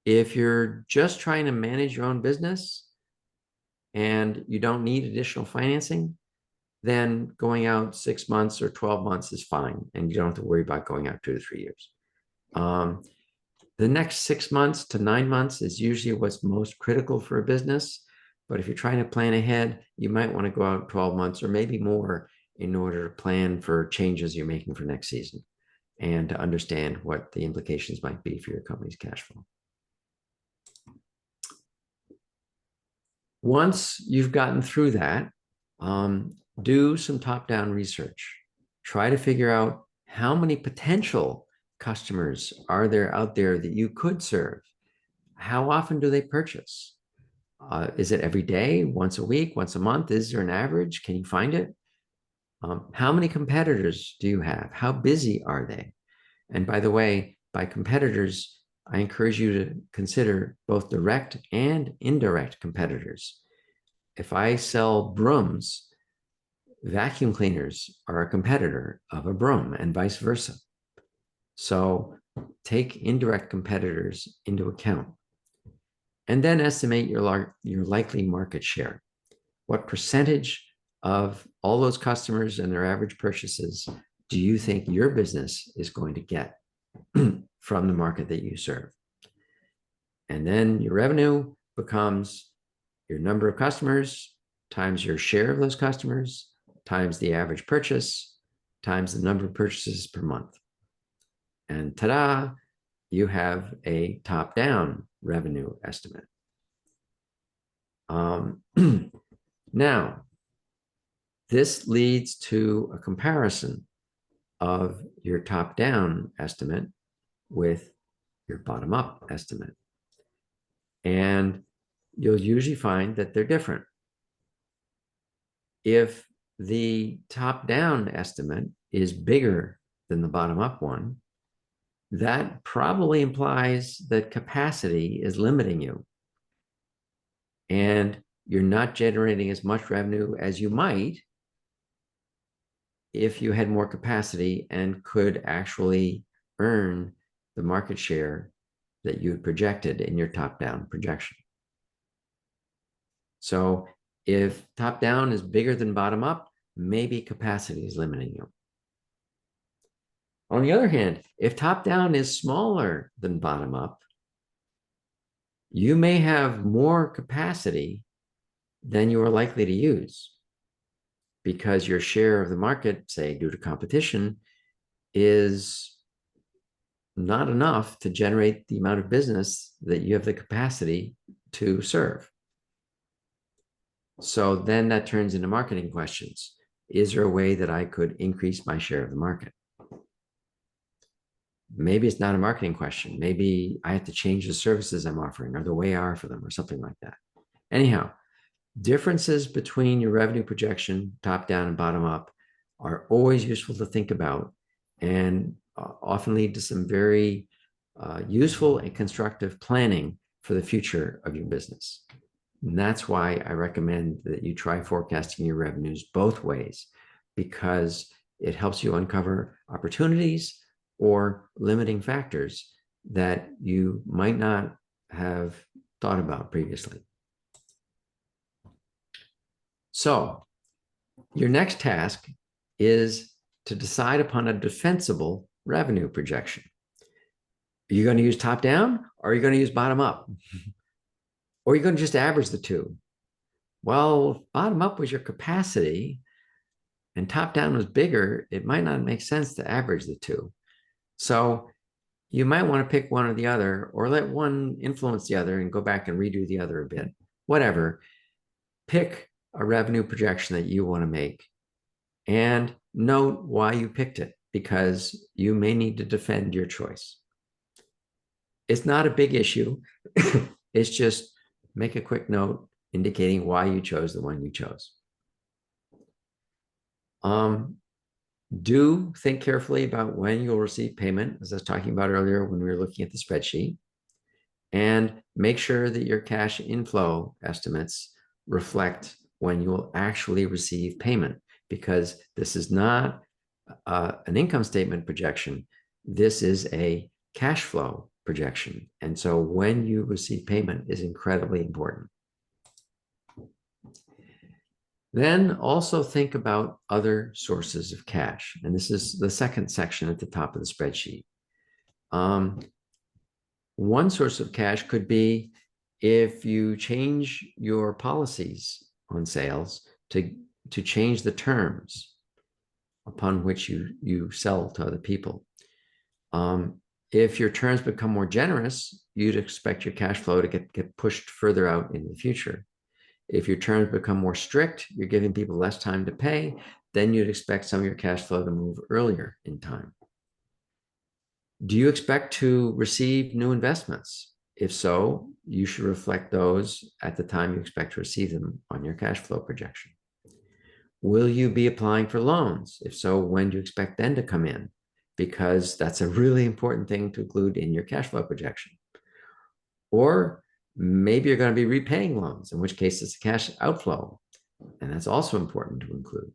If you're just trying to manage your own business and you don't need additional financing, then going out 6 months or 12 months is fine, and you don't have to worry about going out 2 to 3 years. The next 6 months to 9 months is usually what's most critical for a business. But if you're trying to plan ahead, you might want to go out 12 months or maybe more in order to plan for changes you're making for next season and to understand what the implications might be for your company's cash flow. Once you've gotten through that, do some top-down research. Try to figure out how many potential customers are there out there that you could serve. How often do they purchase? Is it every day, once a week, once a month? Is there an average? Can you find it? How many competitors do you have? How busy are they? And by the way, by competitors, I encourage you to consider both direct and indirect competitors. If I sell brooms, vacuum cleaners are a competitor of a broom and vice versa. So take indirect competitors into account. And then estimate your likely market share. What percentage of all those customers and their average purchases do you think your business is going to get from the market that you serve? And then your revenue becomes your number of customers times your share of those customers times the average purchase times the number of purchases per month. And ta-da, you have a top-down revenue estimate. Now, this leads to a comparison of your top-down estimate with your bottom-up estimate. And you'll usually find that they're different. If the top-down estimate is bigger than the bottom-up one, that probably implies that capacity is limiting you. And you're not generating as much revenue as you might if you had more capacity and could actually earn the market share that you projected in your top-down projection. So if top-down is bigger than bottom-up, maybe capacity is limiting you. On the other hand, if top-down is smaller than bottom-up, you may have more capacity than you are likely to use because your share of the market, say due to competition, is not enough to generate the amount of business that you have the capacity to serve. So then that turns into marketing questions. Is there a way that I could increase my share of the market? Maybe it's not a marketing question. Maybe I have to change the services I'm offering or the way I offer them or something like that. Anyhow, differences between your revenue projection, top down and bottom up, are always useful to think about and often lead to some very useful and constructive planning for the future of your business. And that's why I recommend that you try forecasting your revenues both ways, because it helps you uncover opportunities or limiting factors that you might not have thought about previously. So your next task is to decide upon a defensible revenue projection. Are you going to use top down or are you going to use bottom up? Or are you going to just average the two? Well, bottom up was your capacity and top down was bigger. It might not make sense to average the two. So you might want to pick one or the other, or let one influence the other and go back and redo the other a bit. Whatever. Pick a revenue projection that you want to make and note why you picked it, because you may need to defend your choice. It's not a big issue. It's just make a quick note indicating why you chose the one you chose. Do think carefully about when you'll receive payment, as I was talking about earlier when we were looking at the spreadsheet, and make sure that your cash inflow estimates reflect when you will actually receive payment, because this is not an income statement projection. This is a cash flow projection. And so when you receive payment is incredibly important. Then also think about other sources of cash. And this is the second section at the top of the spreadsheet. One source of cash could be if you change your policies on sales to change the terms upon which you sell to other people. If your terms become more generous, you'd expect your cash flow to get pushed further out in the future. If your terms become more strict, you're giving people less time to pay, then you'd expect some of your cash flow to move earlier in time. Do you expect to receive new investments? If so, you should reflect those at the time you expect to receive them on your cash flow projection. Will you be applying for loans? If so, when do you expect them to come in? Because that's a really important thing to include in your cash flow projection. Or maybe you're going to be repaying loans, in which case it's a cash outflow, and that's also important to include.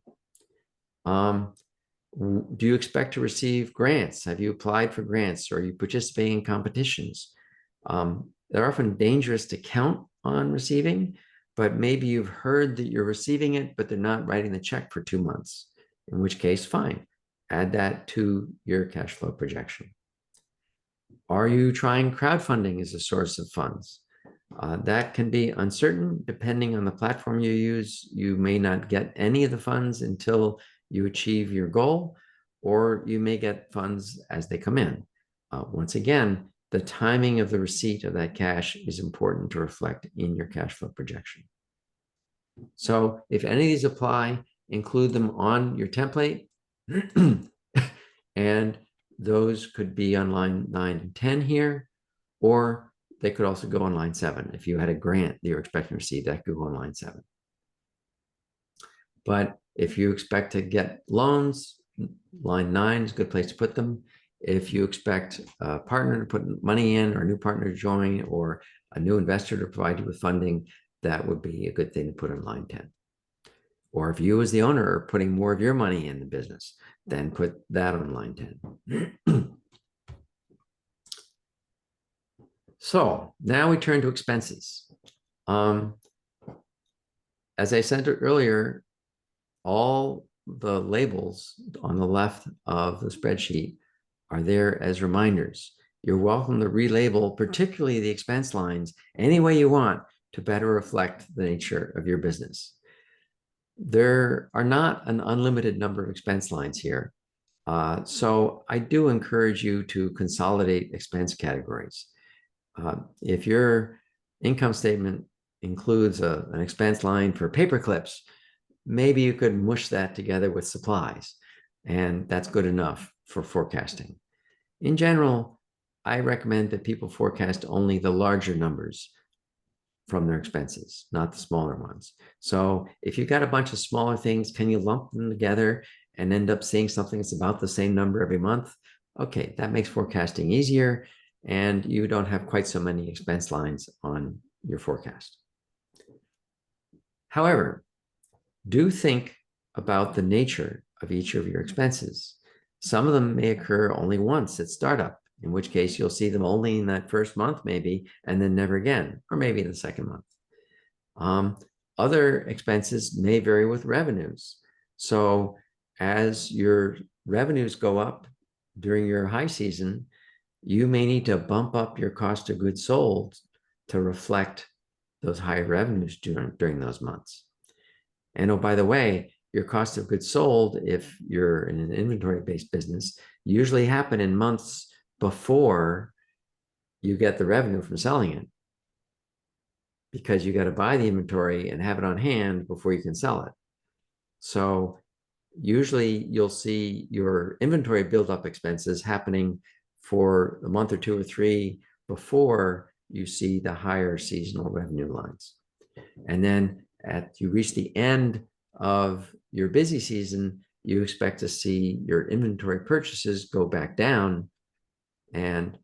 Do you expect to receive grants? Have you applied for grants, or are you participating in competitions? They're often dangerous to count on receiving, but maybe you've heard that you're receiving it, but they're not writing the check for 2 months, in which case, fine, add that to your cash flow projection. Are you trying crowdfunding as a source of funds? That can be uncertain depending on the platform you use. You may not get any of the funds until you achieve your goal, or you may get funds as they come in. Once again, the timing of the receipt of that cash is important to reflect in your cash flow projection. So if any of these apply, include them on your template. And those could be on line 9 and 10 here, or they could also go on line 7. If you had a grant that you're expecting to receive, that could go on line 7. But if you expect to get loans, line 9 is a good place to put them. If you expect a partner to put money in, or a new partner to join, or a new investor to provide you with funding, that would be a good thing to put on line 10. Or if you as the owner are putting more of your money in the business, then put that on line 10. So now we turn to expenses. As I said earlier, all the labels on the left of the spreadsheet are there as reminders. You're welcome to relabel, particularly the expense lines, any way you want to better reflect the nature of your business. There are not an unlimited number of expense lines here. So I do encourage you to consolidate expense categories. If your income statement includes an expense line for paper clips, maybe you could mush that together with supplies, and that's good enough for forecasting. In general, I recommend that people forecast only the larger numbers from their expenses, not the smaller ones. So if you've got a bunch of smaller things, can you lump them together and end up seeing something that's about the same number every month? Okay, that makes forecasting easier, and you don't have quite so many expense lines on your forecast. However, do think about the nature of each of your expenses. Some of them may occur only once at startup, in which case you'll see them only in that first month maybe, and then never again, or maybe in the second month. Other expenses may vary with revenues. So as your revenues go up during your high season, you may need to bump up your cost of goods sold to reflect those higher revenues during those months. And oh, by the way, your cost of goods sold, if you're in an inventory-based business, usually happen in months before you get the revenue from selling it, because you got to buy the inventory and have it on hand before you can sell it. So usually you'll see your inventory buildup expenses happening for a month or 2 or 3 before you see the higher seasonal revenue lines. And then you reach the end of your busy season, you expect to see your inventory purchases go back down, and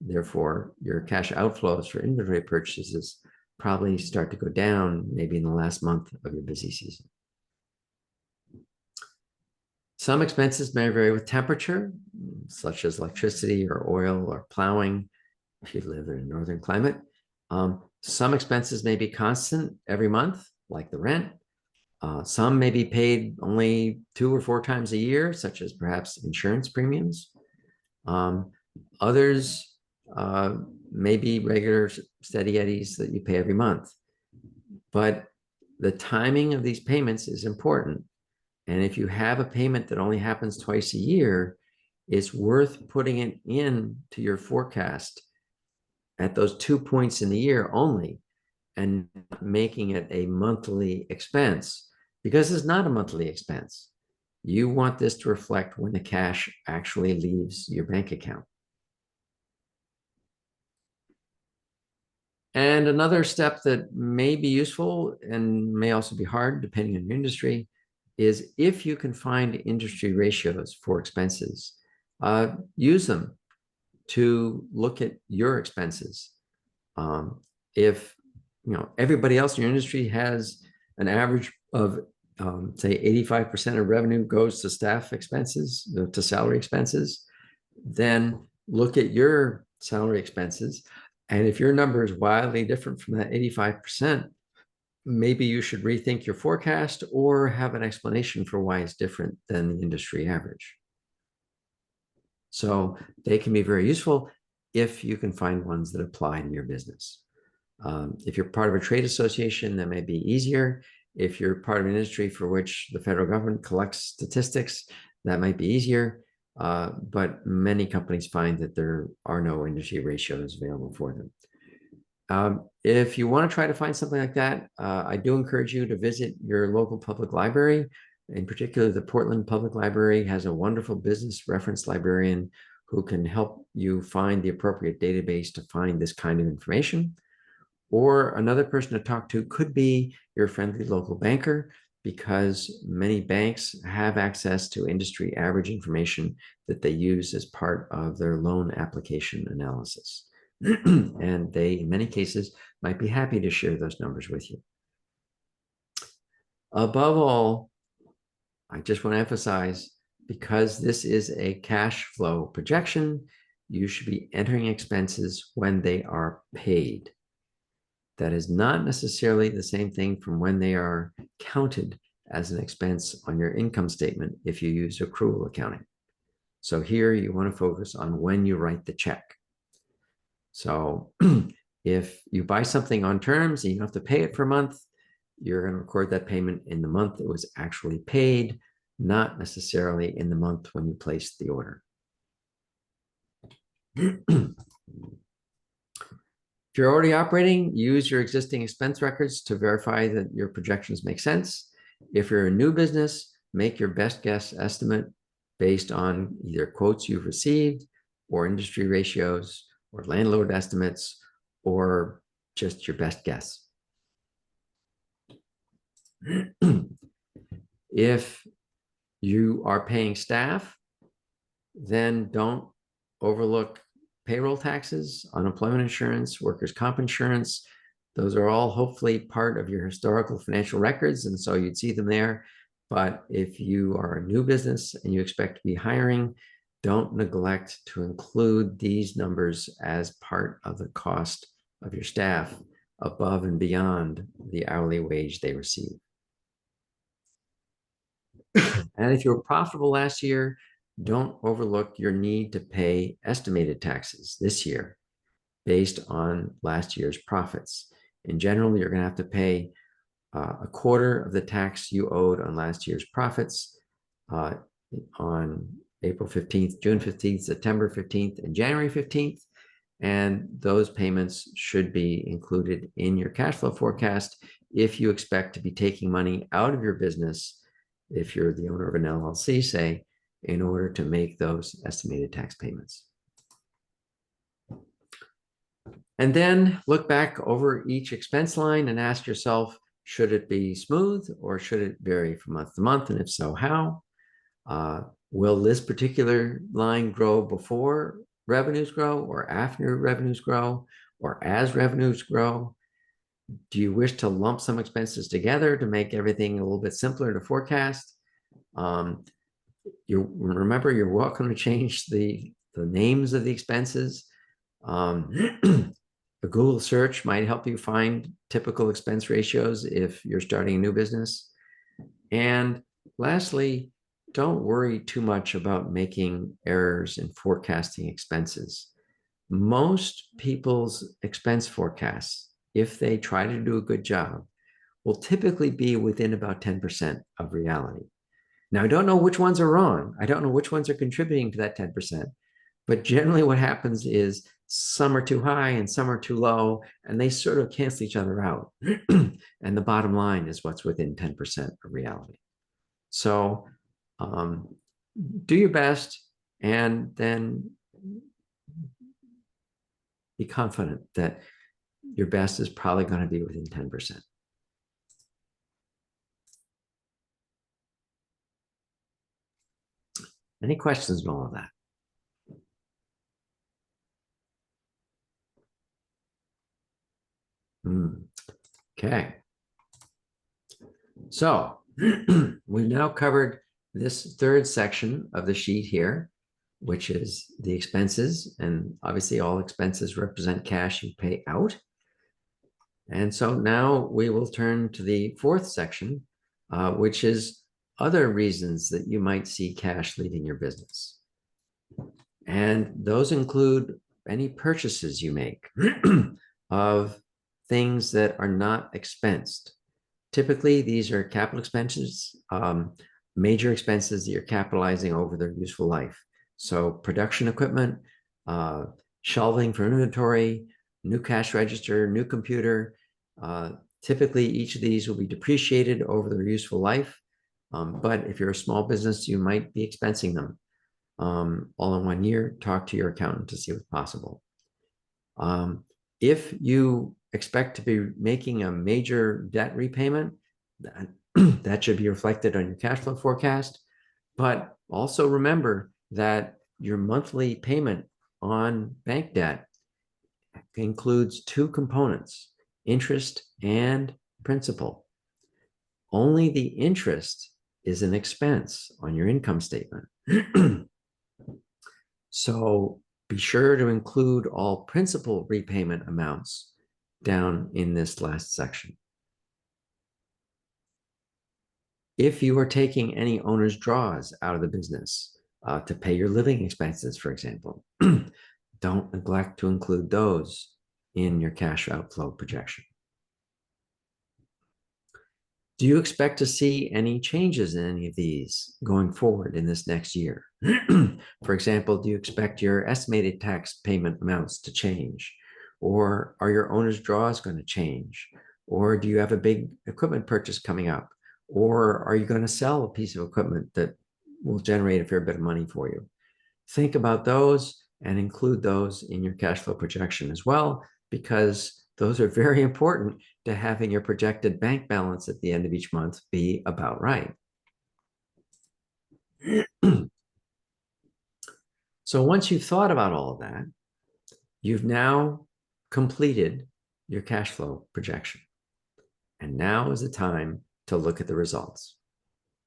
therefore your cash outflows for inventory purchases probably start to go down maybe in the last month of your busy season. Some expenses may vary with temperature, such as electricity or oil or plowing, if you live in a northern climate. Some expenses may be constant every month, like the rent. Some may be paid only 2 or 4 times a year, such as perhaps insurance premiums. Others may be regular steady eddies that you pay every month. But the timing of these payments is important. And if you have a payment that only happens twice a year, it's worth putting it in to your forecast at those 2 points in the year only, and making it a monthly expense, because it's not a monthly expense. You want this to reflect when the cash actually leaves your bank account. And another step that may be useful and may also be hard, depending on your industry, is if you can find industry ratios for expenses, use them to look at your expenses. If everybody else in your industry has an average of say 85% of revenue goes to staff expenses, to salary expenses, then look at your salary expenses. And if your number is wildly different from that 85%, maybe you should rethink your forecast or have an explanation for why it's different than the industry average. So they can be very useful. if you can find ones that apply to your business. If you're part of a trade association, that may be easier. If you're part of an industry for which the federal government collects statistics, that might be easier. But many companies find that there are no industry ratios available for them. If you want to try to find something like that, I do encourage you to visit your local public library. In particular, the Portland Public Library has a wonderful business reference librarian who can help you find the appropriate database to find this kind of information. Or another person to talk to could be your friendly local banker, because many banks have access to industry average information that they use as part of their loan application analysis. And they, in many cases, might be happy to share those numbers with you. Above all, I just want to emphasize, because this is a cash flow projection, you should be entering expenses when they are paid. That is not necessarily the same thing from when they are counted as an expense on your income statement if you use accrual accounting. So here you want to focus on when you write the check. So if you buy something on terms and you have to pay it for a month, you're going to record that payment in the month it was actually paid, not necessarily in the month when you placed the order. If you're already operating, use your existing expense records to verify that your projections make sense. If you're a new business, make your best guess estimate based on either quotes you've received or industry ratios or landlord estimates or just your best guess. If you are paying staff, then don't overlook payroll taxes, unemployment insurance, workers' comp insurance. Those are all hopefully part of your historical financial records, and so you'd see them there. But if you are a new business and you expect to be hiring, don't neglect to include these numbers as part of the cost of your staff above and beyond the hourly wage they receive. And if you were profitable last year, don't overlook your need to pay estimated taxes this year based on last year's profits. In general, you're going to have to pay a quarter of the tax you owed on last year's profits on April 15th, June 15th, September 15th, and January 15th. And those payments should be included in your cash flow forecast if you expect to be taking money out of your business, if you're the owner of an LLC, say, in order to make those estimated tax payments. And then look back over each expense line and ask yourself, should it be smooth or should it vary from month to month? And if so, how? Will this particular line grow before revenues grow or after revenues grow or as revenues grow? Do you wish to lump some expenses together to make everything a little bit simpler to forecast? Remember, you're welcome to change the names of the expenses. A Google search might help you find typical expense ratios if you're starting a new business. And lastly, don't worry too much about making errors in forecasting expenses. Most people's expense forecasts, if they try to do a good job, will typically be within about 10% of reality. Now, I don't know which ones are wrong. I don't know which ones are contributing to that 10%. But generally what happens is some are too high and some are too low, and they sort of cancel each other out. And the bottom line is what's within 10% of reality. So do your best and then be confident that your best is probably going to be within 10%. Any questions on all of that? Okay. So we've now covered this third section of the sheet here, which is the expenses. And obviously all expenses represent cash you pay out. And so now we will turn to the fourth section, which is other reasons that you might see cash leaving your business. And those include any purchases you make of things that are not expensed. Typically, these are capital expenses, major expenses that you're capitalizing over their useful life. So production equipment, shelving for inventory, new cash register, new computer. Typically, each of these will be depreciated over their useful life. But if you're a small business, you might be expensing them all in 1 year. Talk to your accountant to see what's possible. If you expect to be making a major debt repayment, that should be reflected on your cash flow forecast. But also remember that your monthly payment on bank debt includes two components, interest and principal. Only the interest is an expense on your income statement. So be sure to include all principal repayment amounts down in this last section. If you are taking any owner's draws out of the business to pay your living expenses, for example, don't neglect to include those in your cash outflow projection. Do you expect to see any changes in any of these going forward in this next year? For example, do you expect your estimated tax payment amounts to change? Or are your owner's draws going to change? Or do you have a big equipment purchase coming up? Or are you going to sell a piece of equipment that will generate a fair bit of money for you? Think about those and include those in your cash flow projection as well, because those are very important to having your projected bank balance at the end of each month be about right. So once you've thought about all of that, you've now completed your cash flow projection. And now is the time to look at the results.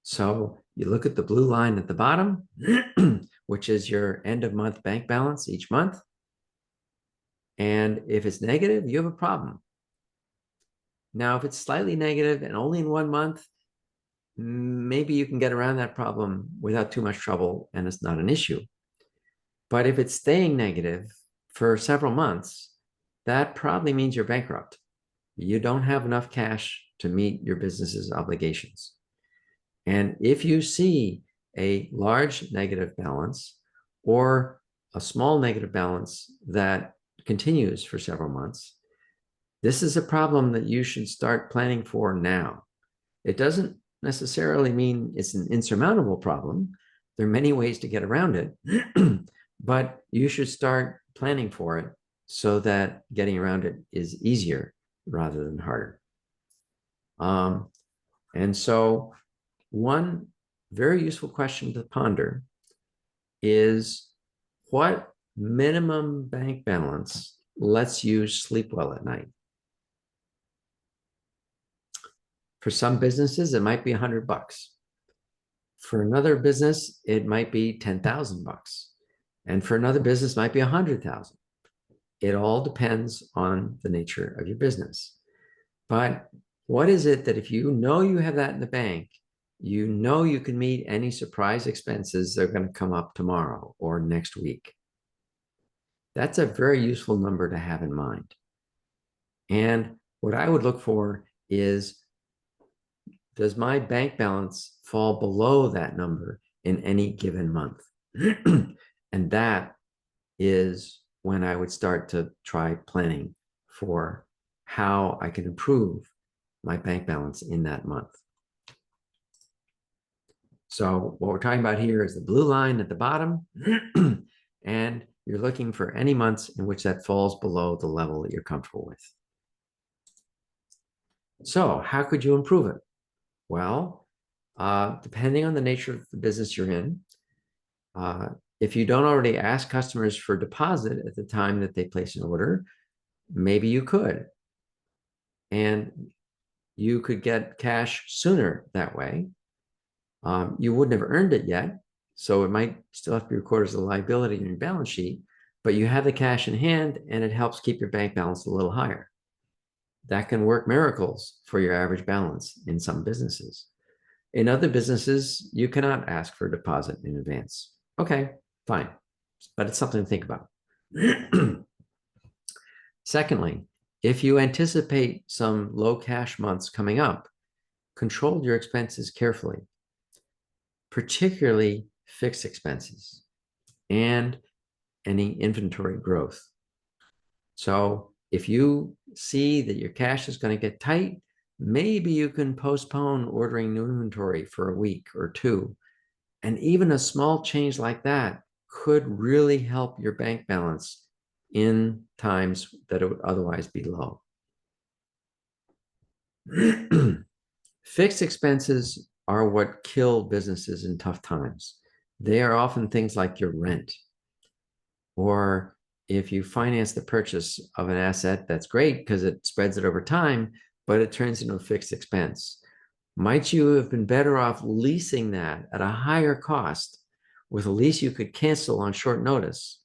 So you look at the blue line at the bottom, which is your end of month bank balance each month. And if it's negative, you have a problem. Now, if it's slightly negative and only in 1 month, maybe you can get around that problem without too much trouble and it's not an issue. But if it's staying negative for several months, that probably means you're bankrupt. You don't have enough cash to meet your business's obligations. And if you see a large negative balance or a small negative balance that continues for several months, this is a problem that you should start planning for now. It doesn't necessarily mean it's an insurmountable problem. There are many ways to get around it, but you should start planning for it so that getting around it is easier rather than harder. And so one very useful question to ponder is, what minimum bank balance lets you sleep well at night? For some businesses, it might be $100. For another business, it might be $10,000. And for another business, it might be $100,000. It all depends on the nature of your business. But what is it that if you know you have that in the bank, you know you can meet any surprise expenses that are going to come up tomorrow or next week? That's a very useful number to have in mind. And what I would look for is, does my bank balance fall below that number in any given month? And that is when I would start to try planning for how I can improve my bank balance in that month. So what we're talking about here is the blue line at the bottom, and you're looking for any months in which that falls below the level that you're comfortable with. So how could you improve it? Well, depending on the nature of the business you're in, if you don't already ask customers for deposit at the time that they place an order, maybe you could. And you could get cash sooner that way. You wouldn't have earned it yet, so it might still have to be recorded as a liability in your balance sheet, but you have the cash in hand and it helps keep your bank balance a little higher. That can work miracles for your average balance in some businesses. In other businesses, you cannot ask for a deposit in advance. Okay, fine, but it's something to think about. Secondly, if you anticipate some low cash months coming up, control your expenses carefully, particularly fixed expenses and any inventory growth. So if you see that your cash is going to get tight, maybe you can postpone ordering new inventory for a week or two. And even a small change like that could really help your bank balance in times that it would otherwise be low. Fixed expenses are what kill businesses in tough times. They are often things like your rent, or if you finance the purchase of an asset, that's great because it spreads it over time, but it turns into a fixed expense. Might you have been better off leasing that at a higher cost with a lease you could cancel on short notice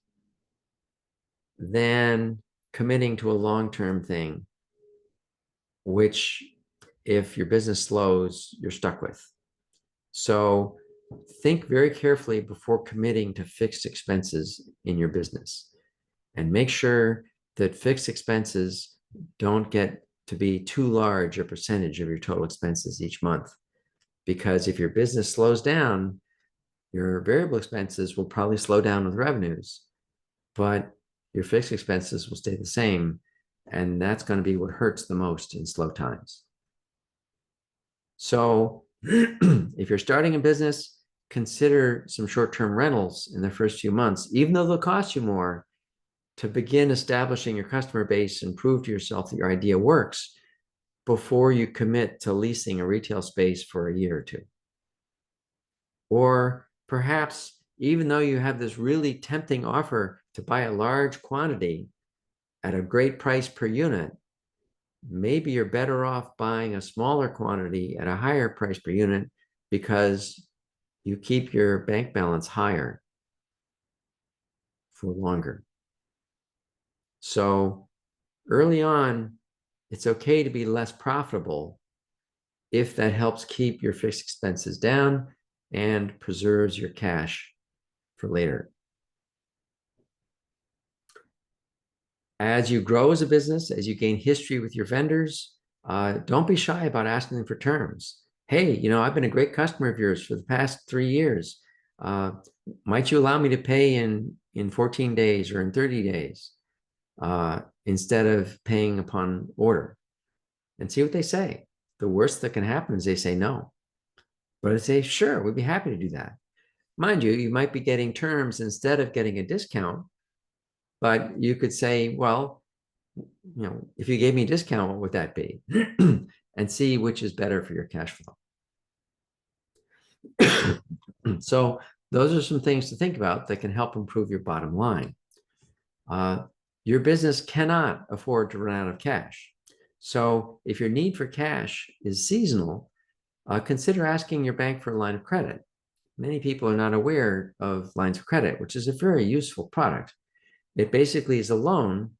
than committing to a long-term thing, which if your business slows, you're stuck with. So think very carefully before committing to fixed expenses in your business, and make sure that fixed expenses don't get to be too large a percentage of your total expenses each month. Because if your business slows down, your variable expenses will probably slow down with revenues, but your fixed expenses will stay the same. And that's going to be what hurts the most in slow times. So if you're starting a business, consider some short-term rentals in the first few months, even though they'll cost you more, to begin establishing your customer base and prove to yourself that your idea works before you commit to leasing a retail space for a year or two. Or perhaps, even though you have this really tempting offer to buy a large quantity at a great price per unit, maybe you're better off buying a smaller quantity at a higher price per unit because you keep your bank balance higher for longer. So early on, it's okay to be less profitable if that helps keep your fixed expenses down and preserves your cash for later. As you grow as a business, as you gain history with your vendors, don't be shy about asking them for terms. Hey, I've been a great customer of yours for the past 3 years. Might you allow me to pay in 14 days or in 30 days instead of paying upon order? And see what they say. The worst that can happen is they say no. But I say, sure, we'd be happy to do that. Mind you, you might be getting terms instead of getting a discount, but you could say, well, if you gave me a discount, what would that be? And see which is better for your cash flow. So those are some things to think about that can help improve your bottom line. Your business cannot afford to run out of cash. So if your need for cash is seasonal, consider asking your bank for a line of credit. Many people are not aware of lines of credit, which is a very useful product. It basically is a loan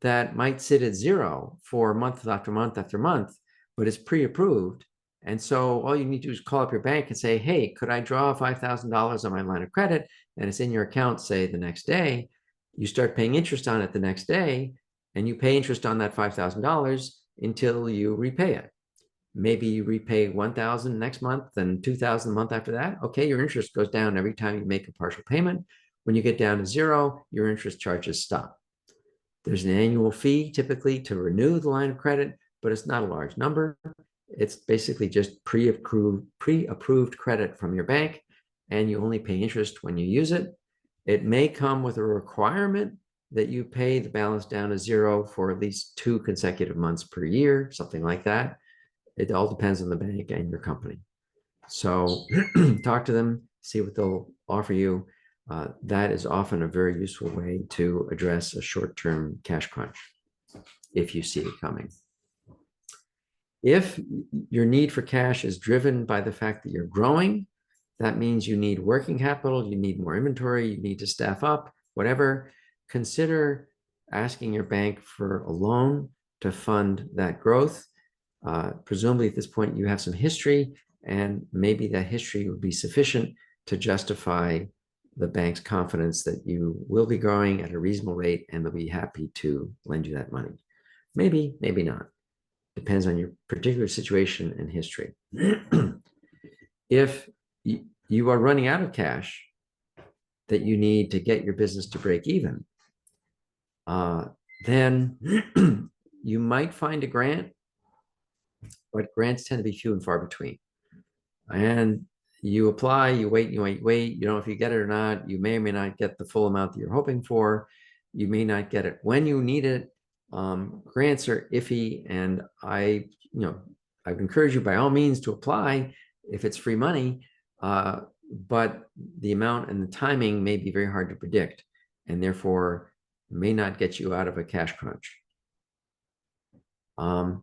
that might sit at zero for month after month after month, but it's pre-approved. And so all you need to do is call up your bank and say, hey, could I draw $5,000 on my line of credit? And it's in your account, say, the next day. You start paying interest on it the next day, and you pay interest on that $5,000 until you repay it. Maybe you repay $1,000 next month, then $2,000 the month after that. Okay, your interest goes down every time you make a partial payment. When you get down to zero, your interest charges stop. There's an annual fee typically to renew the line of credit, but it's not a large number. It's basically just pre-approved credit from your bank, and you only pay interest when you use it. It may come with a requirement that you pay the balance down to zero for at least 2 consecutive months per year, something like that. It all depends on the bank and your company. So talk to them, see what they'll offer you. That is often a very useful way to address a short-term cash crunch if you see it coming. If your need for cash is driven by the fact that you're growing, that means you need working capital, you need more inventory, you need to staff up, whatever. Consider asking your bank for a loan to fund that growth. Presumably at this point you have some history, and maybe that history would be sufficient to justify the bank's confidence that you will be growing at a reasonable rate and they'll be happy to lend you that money. Maybe, maybe not. Depends on your particular situation and history. If you are running out of cash that you need to get your business to break even, then you might find a grant, but grants tend to be few and far between. And you apply, you wait, you wait. You don't know if you get it or not. You may or may not get the full amount that you're hoping for. You may not get it when you need it. Grants are iffy, and I would encourage you by all means to apply if it's free money, but the amount and the timing may be very hard to predict, and therefore may not get you out of a cash crunch. And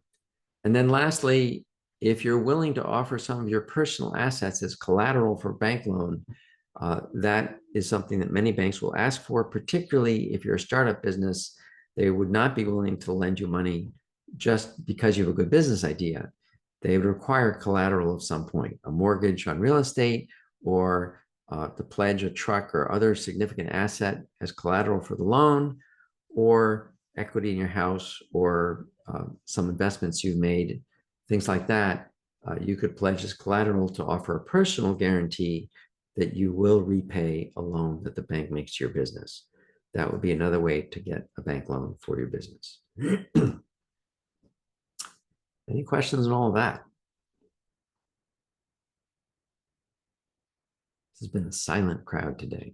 then lastly, if you're willing to offer some of your personal assets as collateral for bank loan, that is something that many banks will ask for, particularly if you're a startup business. They would not be willing to lend you money just because you have a good business idea. They would require collateral of some point, a mortgage on real estate, or to pledge a truck or other significant asset as collateral for the loan, or equity in your house, or some investments you've made, things like that. You could pledge as collateral to offer a personal guarantee that you will repay a loan that the bank makes to your business. That would be another way to get a bank loan for your business. Any questions on all of that? This has been a silent crowd today.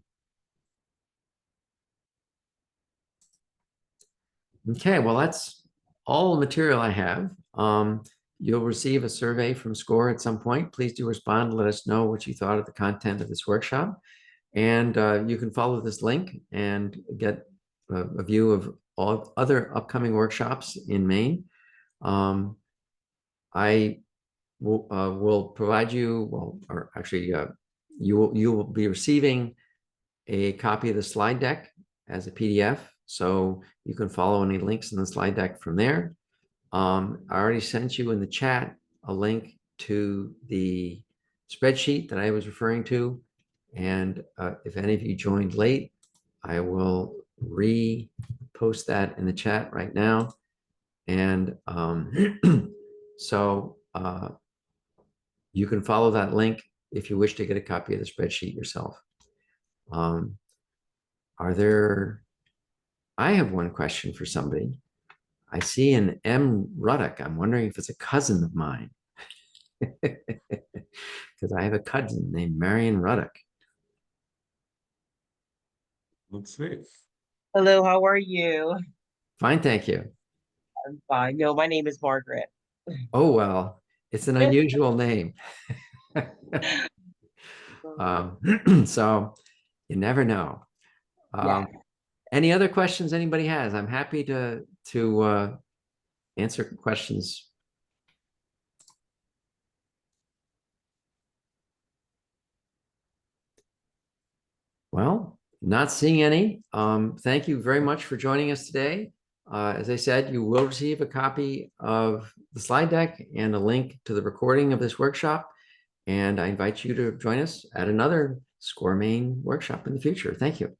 Okay, well, that's all the material I have. You'll receive a survey from SCORE at some point. Please do respond. Let us know what you thought of the content of this workshop. And you can follow this link and get a view of all other upcoming workshops in Maine. I will provide you, well, or actually, you will be receiving a copy of the slide deck as a PDF, so you can follow any links in the slide deck from there. I already sent you in the chat a link to the spreadsheet that I was referring to, and if any of you joined late, I will repost that in the chat right now. And so you can follow that link if you wish to get a copy of the spreadsheet yourself. I have one question for somebody. I see an M. Ruddock. I'm wondering if it's a cousin of mine. Because I have a cousin named Marion Ruddock. Let's see. Hello, how are you? Fine, thank you. I'm fine. No, my name is Margaret. Oh, well, it's an unusual name. So you never know. Yeah. Any other questions anybody has? I'm happy to answer questions. Well, not seeing any. Thank you very much for joining us today. As I said, you will receive a copy of the slide deck and a link to the recording of this workshop. And I invite you to join us at another SCORE Maine workshop in the future. Thank you.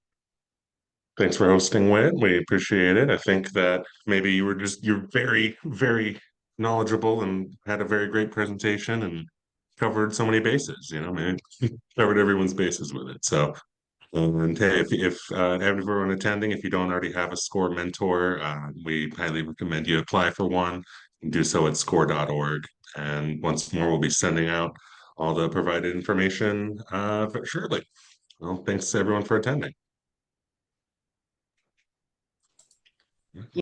Thanks for hosting, Whit. We appreciate it. I think that maybe you're very, very knowledgeable and had a very great presentation and covered so many bases, maybe covered everyone's bases with it. So, and hey, if everyone attending, if you don't already have a SCORE mentor, we highly recommend you apply for one and do so at score.org. And once more, we'll be sending out all the provided information shortly. Well, thanks everyone for attending.